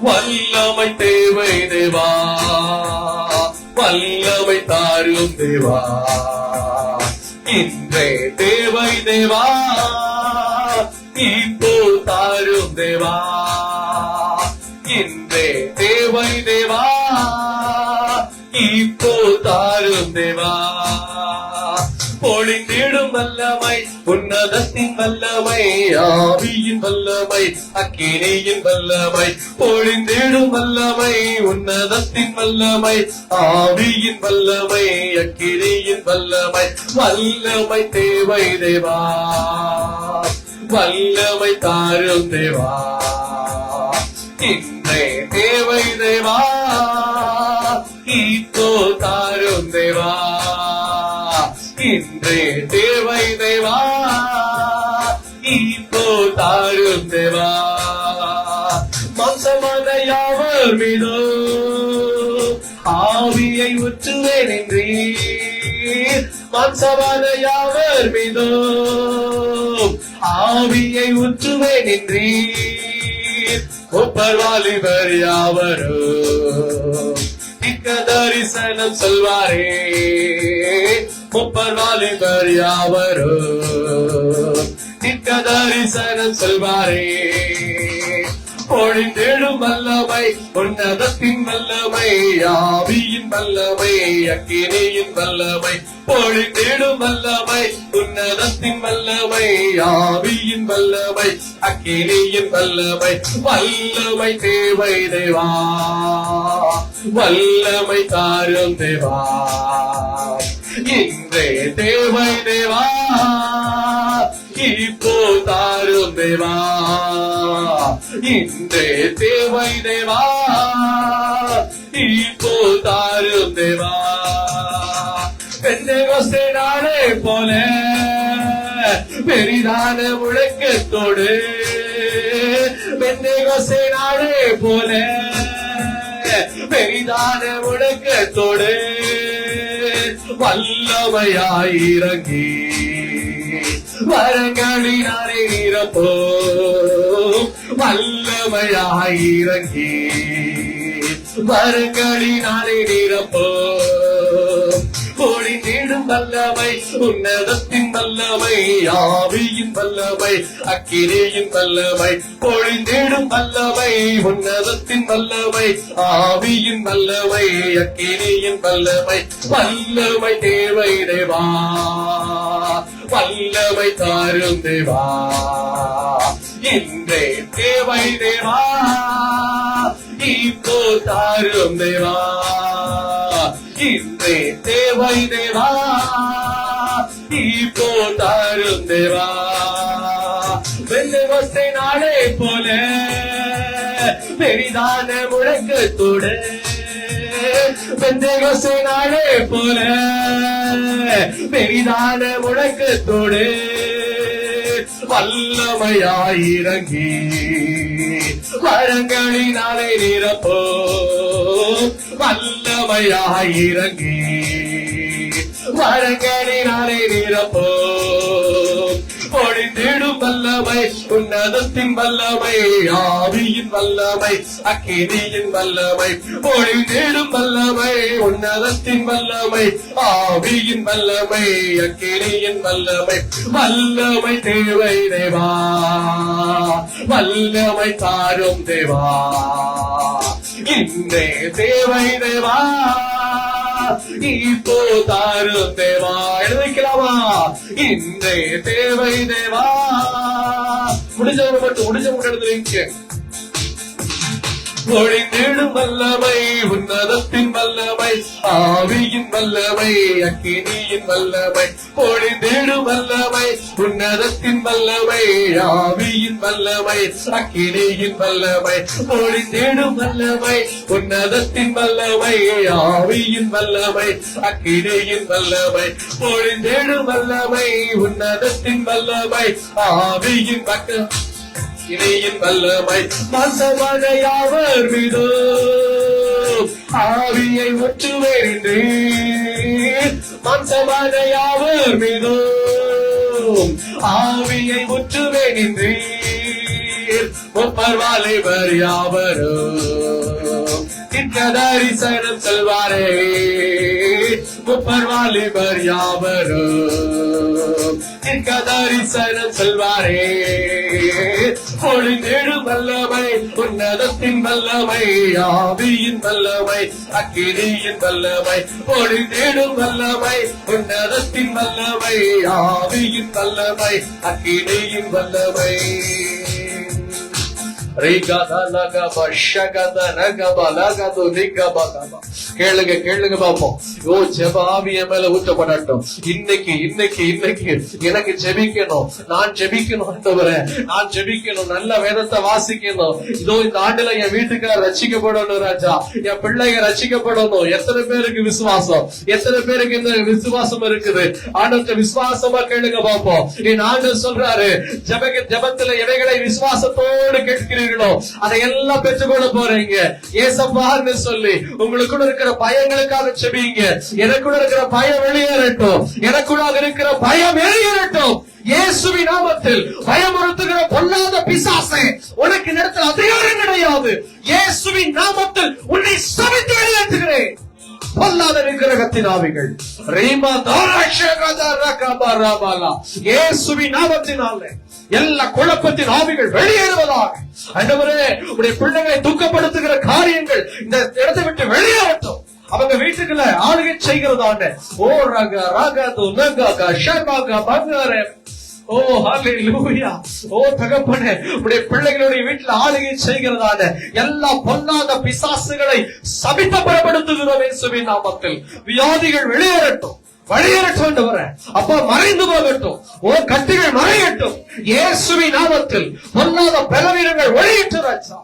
வல்லமை தேவை தேவா, வல்லமை தாரும் தேவா, இன்றே தேவை தேவா, இப்போ தாரும் தேவா, இன்றே தேவை தேவா, இப்போ தாரும் தேவா. பொழிந்திடும் வல்லமை, உன்னதத்தின் வல்லமை, ஆவியின் வல்லமை, அக்கினியின் வல்லமை. பொழிந்திடும் வல்லமை, உன்னதத்தின் வல்லமை, ஆவியின் வல்லமை, அக்கினியின் வல்லமை. வல்லமை தேவை தேவா, வல்லமை தாரும் தேவா, இன்றே தேவை தேவா, இப்போ தாரும் தேவா, இன்றே தேவை தேவா, இப்போ தாரும் தேவா. மாம்சமான யாவர் மீதோ ஆவியை ஊற்றுவேன் என்றீர். மாம்சமான யாவர் மீதோ ஆவியை ஊற்றுவேன் என்றீர். ஒப்பர்வாலிபர் யாவரோ திக்க தரிசனம் சொல்வாரே. ஒப்பர்வாலிபர் யாவரோ திக்க தரிசனம் சொல்வாரே. பொழிந்திடும் வல்லமை, உன்னதத்தின் வல்லமை, ஆவியின் வல்லமை, அக்கினியின் வல்லமை, பொழிந்திடும் வல்லமை, உன்னதத்தின் வல்லமை, ஆவியின் வல்லமை, அக்கினியின் வல்லமை, வல்லமை தேவை தேவா, வல்லமை தாரும் தேவா, இன்றே தேவை தேவா, இப்போ தாரும் தேவா, இன்றே தேவை தேவா, இப்போ தாரும் தேவா. பெந்தேகோஸ்தே நாளே போல பெரிதான முழக்கத்தோடு, பெந்தேகோஸ்தே நாளே போல பெரிதான முழக்கத்தோடு வல்லமையாயிறங்கி வரங்களினாலே நிரப்போ, வல்லமையாயிறங்கி வரங்களினாலே நிரப்போ, பொழிந்திடும் வல்லமை, உன்னதத்தின் வல்லமை, ஆவியின் வல்லமை, அக்கினியின் வல்லமை, பொழிந்திடும் வல்லமை, உன்னதத்தின் வல்லமை, ஆவியின் வல்லமை, அக்கினியின் வல்லமை, வல்லமை தேவை தேவா, வல்லமை தாரும் தேவா, இன்றே தேவை தேவா, இப்போ தாரும் தேவா, இன்றே தேவை தேவா, இப்போ தாரும் தேவா. பெந்தேகோஸ்தே நாளே போல பெரிதான முழக்கத்தோடு, பெந்தேகோஸ்தே நாளே போல பெரிதான முழக்கத்தோடு வல்லமையாயிறங்கி வரங்களினாலே நிரப்போ, வல்லமையாயிறங்கி வரங்களினாலே நிரப்போ, பொழிந்திடும் வல்லமை, உன்னதத்தின் வல்லமை, ஆவியின் வல்லமை, அக்கினியின் வல்லமை, பொழிந்திடும் வல்லமை, உன்னதத்தின் வல்லமை, ஆவியின் வல்லமை, அக்கினியின் வல்லமை, வல்லமை தேவை தேவா, வல்லமை தாரும் தேவா, இன்றே தேவை தேவா, இப்போ தாரும் தேவா. எழுதிக்கலாமா? இன்றே தேவை தேவா. முடிஞ்சவங்க மட்டும் எழுதுவீங்க. பொழிந்திடும் வல்லமை, உன்னதத்தின் வல்லமை, ஆவியின் வல்லமை, அக்கினியின் வல்லமை, பொழிந்திடும் வல்லமை, உன்னதத்தின் வல்லமை, ஆவியின் வல்லமை, அக்கினியின் வல்லமை, பொழிந்திடும் வல்லமை, உன்னதத்தின் வல்லமை, ஆவியின் வல்லமை, அக்கினியின் வல்லமை, பொழிந்திடும் வல்லமை, உன்னதத்தின் வல்லமை, ஆவியின் இணையின் வல்லமை, மாசமான யாவர் மீதோ ஆவியை ஊற்றுவேன் என்று, மாசமான யாவர் மீதோ ஆவியை ஊற்றுவேன் என்று, முப்பர்வாலைவர் யாவரோ தரிசனம் செல்வாரே, முப்பர்வாலைவர் யாவரோ தரிசனம் செல்வாரே, பொழிந்திடும் வல்லமை, உன்னதத்தின் வல்லமை, ஆவியின் வல்லமை, அக்கினியின் வல்லமை, பொழிந்திடும் வல்லமை, உன்னதத்தின் வல்லமை, ஆவியின் வல்லமை, அக்கினியின் வல்லமை. கேளுங்க கேளுங்க பாப்போம். ஜெப ஆவிய மேல ஊற்றப்படட்டும். இன்னைக்கு இன்னைக்கு இன்னைக்கு எனக்கு ஜெபிக்கணும், நான் ஜெபிக்கணும் ஆண்டவரே, நான் ஜெபிக்கணும், நல்ல வேதத்தை வாசிக்கணும். இதோ இந்த ஆண்டுல என் வீட்டுக்காரர் ரட்சிக்கப்படணும் ராஜா, என் பிள்ளைங்க ரட்சிக்கப்படணும். எத்தனை பேருக்கு விசுவாசம், எத்தனை பேருக்கு இந்த விசுவாசம் இருக்குது? ஆண்டவர்கிட்ட விசுவாசமா கேளுங்க பாப்போம். என் ஆண்டவர் சொல்றாரு, ஜெபத்துல எவைகளை விசுவாசத்தோடு கேட்கிறீர்களோ அதையெல்லாம் பெற்றுக்கொள்ள போறீங்க ஏசப்பான்னு சொல்லி. உங்களுக்குள்ள இருக்கிற பயங்களுக்காக செபிங்க. எனக்குள்ள இருக்கிற பயம் வெளியேறட்டும், எனக்குள்ள இருக்கிற பயம் வெளியேறட்டும். இயேசுவின் நாமத்தில் பயமுறுத்துகிற பொல்லாத பிசாசே, உனக்கு இடத்துல அதிகாரம் கிடையாது. இயேசுவின் நாமத்தில் உன்னை சபித்து வெளியேற்றுகிறேன். பொல்லாத விக்கிரகத்தின் ஆவிகள் இயேசுவின் நாமத்தினாலே எல்லா குழப்பத்தின் ஆவிகள் வெளியேறுவதாக. ஆண்டவரே, உடைய பிள்ளைகளை துக்கப்படுத்துகிற காரியங்கள் இந்த இடத்தை விட்டு வெளியேறட்டும். அவங்க வீட்டுக்குள்ள ஆளுகை செய்கிறதான ஓ ரக ரகது நகக ஷகக பங்கர ஓ ஹalleluya. ஓ தகப்பனே, உடைய பிள்ளைகளுடைய வீட்டில் ஆளுகை செய்கிறதான எல்லா பொல்லாத பிசாசுகளை சபித்தப்படுத்துகிறோம் இயேசுவின் நாமத்தில். வியாதிகள் வெளியேறட்டும், வெளியேறட்டும். அப்பா மறைந்து போகட்டும். ஓ கட்டிகள் மறையட்டும் இயேசுவின் நாமத்தில். பொல்லாத பலவீனங்கள் வெளியிட்டு ராஜா.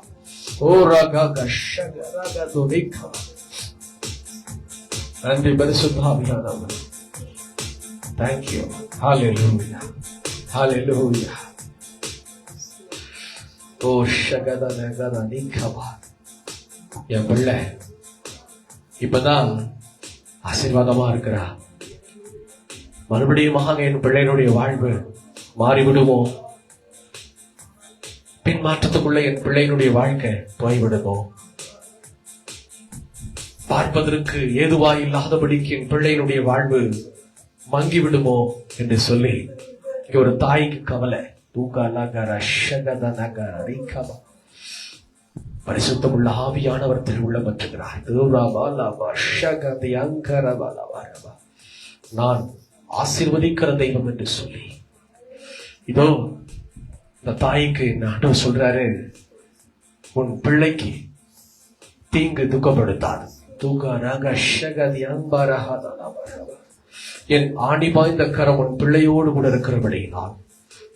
ஓ ரகக ஷக ரகது நிக. நன்றி பரிசுத்த ஆவியானவரே. Thank you. Hallelujah. Hallelujah. ஓ ஷகத நகத நிகவா. என் பிள்ளை இப்பதான் ஆசீர்வாதமா இருக்கிறா. மறுபடியும் என் பிள்ளையினுடைய வாழ்வு மாறிவிடுமோ? பின்மாற்றத்துக்குள்ள என் பிள்ளையினுடைய வாழ்க்கை போய்விடுமோ? பார்ப்பதற்கு ஏதுவா இல்லாதபடிக்கு என் பிள்ளையினுடைய வாழ்வு மங்கிவிடுமோ என்று சொல்லி இங்க ஒரு தாய்க்கு கவலை. பரிசுத்தமுள்ள ஆவியானவர் திருவுள்ள பற்றுகிறார். நான் ஆசீர்வதிக்கிற தெய்வம் என்று சொல்லி இதோ இந்த தாய்க்கு ஆண்டவர் சொல்றாரு, உன் பிள்ளைக்கு தீங்கு துக்கப்படுத்தாது. என் ஆணி பாய்ந்த கரம் உன் பிள்ளையோடு கூட இருக்கிறபடியினால்,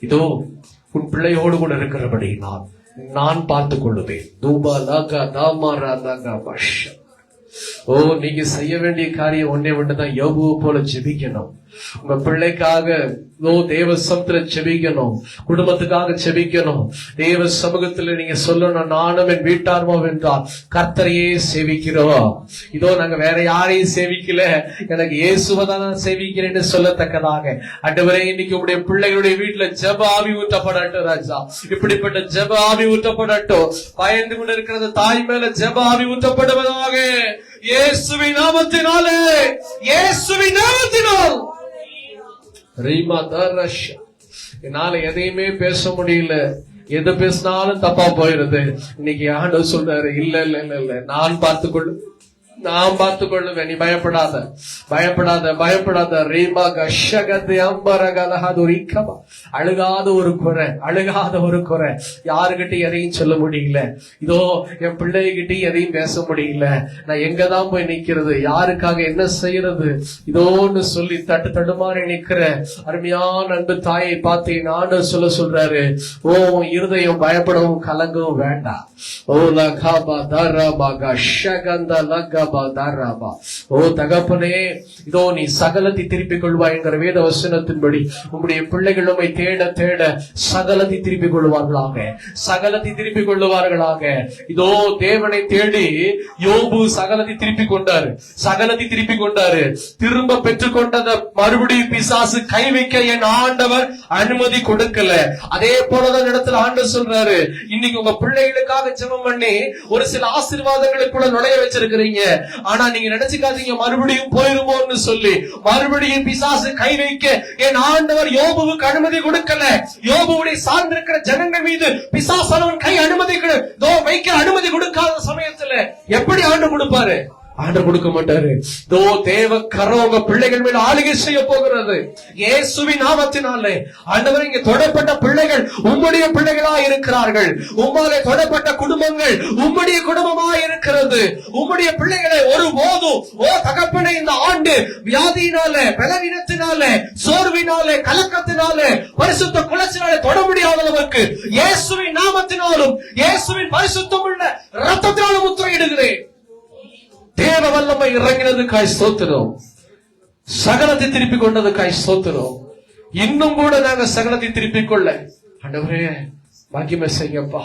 இதோ உன் பிள்ளையோடு கூட இருக்கிறபடியினால் நான் பார்த்துக் கொள்ளுவேன். ஓ, நீங்க செய்ய வேண்டிய காரியம் ஒன்னே ஒண்ணுதான். யோபுவை போல ஜெபிக்கணும். உங்க பிள்ளைக்காக தேவ சமத்துல செபிக்கணும், குடும்பத்துக்காக செபிக்கணும். தேவ சமூகத்துல நீங்க சொல்லணும், நானும் என் வீட்டார்மோ என்றால் கர்த்தரையே சேவிக்கிறோம். இதோ நாங்க வேற யாரையும் சேவிக்கல, எனக்கு இயேசுவை தான் நான் சேவிக்கிறேன்னு சொல்லத்தக்கதாக ஆண்டவரே, இன்னைக்கு உங்களுடைய பிள்ளைகளுடைய வீட்டுல ஜெப ஆவி ஊற்றப்படட்டும் ராஜா. இப்படிப்பட்ட ஜெப ஆவி ஊற்றப்படட்டும். பயந்து கொண்டு இருக்கிறது தாய் மேல ஜெப ஆவி ஊற்றப்படுவதாக இயேசுவின் நாமத்தினாலே, இயேசுவின் நாமத்தினால். என்னால எதையுமே பேச முடியல, எது பேசினாலும் தப்பா போயிருது. இன்னைக்கு ஆண்டவர் சொல்றாரு, இல்ல இல்ல இல்ல இல்ல, நான் பார்த்துக்கொள்ளுவேன், நீ பயப்படாத, பயப்படாத, பயப்படாத. ரீமா கஷகது அம்பரகலஹது ரிகபா. அழுகாத ஒரு குறை, அழுகாத ஒரு குறை. யாருகிட்ட எதையும் சொல்ல முடியல, இதோ என் பிள்ளைகிட்ட எதையும் பேச முடியல. நான் எங்கதான் போய் நிக்கிறது, யாருக்காக என்ன செய்யறது, இதோன்னு சொல்லி தடுமாறி நிக்கிற அருமையான அன்பு தாயை பார்த்து நானும் சொல்றாரு, ஓ இருதயம் பயப்படவும் கலங்கவும் வேண்டாம். ஓ லகாபா தரபா கஷகந்த லகா. ஓ தகப்பனே, இதோ நீ சகலத்தை திருப்பிக் கொள்வாய் என்கிற வேத வசனத்தின்படி உம்முடைய பிள்ளைகள் உம்மை தேட தேட சகலத்தை திருப்பிக் கொள்வார்களாக, சகலத்தை திருப்பிக் கொள்ளுவார்களாக. இதோ தேவனை தேடி யோபு சகலத்தை திருப்பிக் கொண்டாரு, சகலத்தை திருப்பிக் கொண்டாரு. திரும்ப பெற்றுக் கொண்டதை மறுபடியும் பிசாசு கை வைக்க என் ஆண்டவர் அனுமதி கொடுக்கல. அதே போலதான் இடத்துல ஆண்டவர் சொல்றாரு, இன்னைக்கு உங்க பிள்ளைகளுக்காக ஜெபம் பண்ணி ஒரு சில ஆசீர்வாதங்களுக்குள்ள நுழைய வச்சிருக்கிறீங்க. ஆனா நீங்க நினைச்சுக்காதீங்க மறுபடியும் போயிருமோன்னு சொல்லி. மறுபடியும் பிசாசு கை வைக்க என் ஆண்டவர் யோபுவுக்கு அனுமதி கொடுக்கல. யோபுவுடைய சார்ந்திருக்கிற ஜனங்கள் மீது பிசாசானவன் கை அனுமதி வைக்க அனுமதி கொடுக்காத சமயத்துல எப்படி ஆண்டு கொடுப்பாரு? ஆண்டவர் கொடுக்க மாட்டாரு. தோ தேவ கரம் உங்க பிள்ளைகள் மேல ஆளுகை செய்ய போகிறது இயேசுவின் நாமத்தினாலே. ஆண்டவர், இங்க தொடப்பட்ட பிள்ளைகள் உம்முடைய பிள்ளைகளா இருக்கிறார்கள். உம்மாலே தொடப்பட்ட குடும்பங்கள் உம்முடைய குடும்பமா இருக்கிறது. உம்முடைய பிள்ளைகளை ஒருபோதும் ஓ தகப்பனே இந்த ஆண்டு வியாதியினாலே, பலவீனத்தினாலே, சோர்வினாலே, கலக்கத்தினாலே, பரிசுத்த குலச்சினாலே தொட முடியாத அளவுக்கு இயேசுவின் நாமத்தினாலும் இயேசுவின் பரிசுத்தம் உள்ள ரத்தத்தினாலும் முத்திரையிடுகிறேன். தேவ வல்லமை இறங்கினதுக்காய் ஸ்தோத்திரம். சகலத்தை திருப்பிக் கொண்டதுக்காய் ஸ்தோத்திரம். இன்னும் கூட நாங்க சகலத்தை திருப்பிக் கொள்ள ஆண்டவரே மகிமை செய்யப்பா.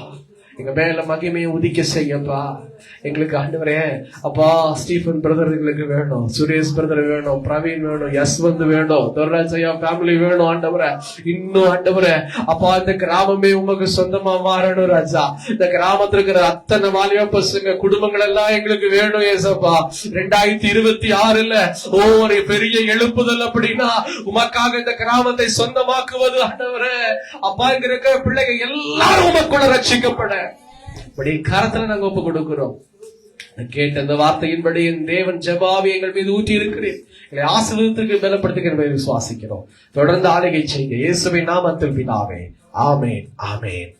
எங்க மேல மகிமையை உதிக்க செய்யப்பா. எங்களுக்கு ஆண்டவரே அப்பா ஸ்டீஃபன் பிரதர் எங்களுக்கு வேணும், சுரேஷ் பிரதர் வேணும், பிரவீன் வேணும், யஸ்வந்த் வேணும், துர்ராஜயா ஃபேமிலி வேணும் ஆண்டவரே. இன்னும் ஆண்டவரே அப்பா இந்த கிராமமே உமக்கு சொந்தமா மாறணும் ராஜா. இந்த கிராமத்துல இருக்கிற அத்தனை வாலிப பசங்க குடும்பங்கள் எல்லாம் எங்களுக்கு வேணும் ஏசப்பா. 2026 ஒரு பெரிய எழுப்புதல் அப்படின்னா உமக்காக இந்த கிராமத்தை சொந்தமாக்குவது ஆண்டவரே. அப்பா இங்க இருக்கிற பிள்ளைங்க எல்லாரும் உமக்குள்ள ரட்சிக்கப்பட கரத்துல நாங்க ஒப்பு கொடுக்கிறோம். கேட்ட இந்த வார்த்தையின்படி என் தேவன் ஜெபாவி எங்கள் மீது ஊற்றி இருக்கிறேன். எங்களை ஆசீர்வாதத்திற்கு பலப்படுத்துகிற விசுவாசிக்கிறோம். தொடர்ந்து ஆளுகை செய்ய இயேசுவின் நாமத்தில் பிதாவே. ஆமென், ஆமென்.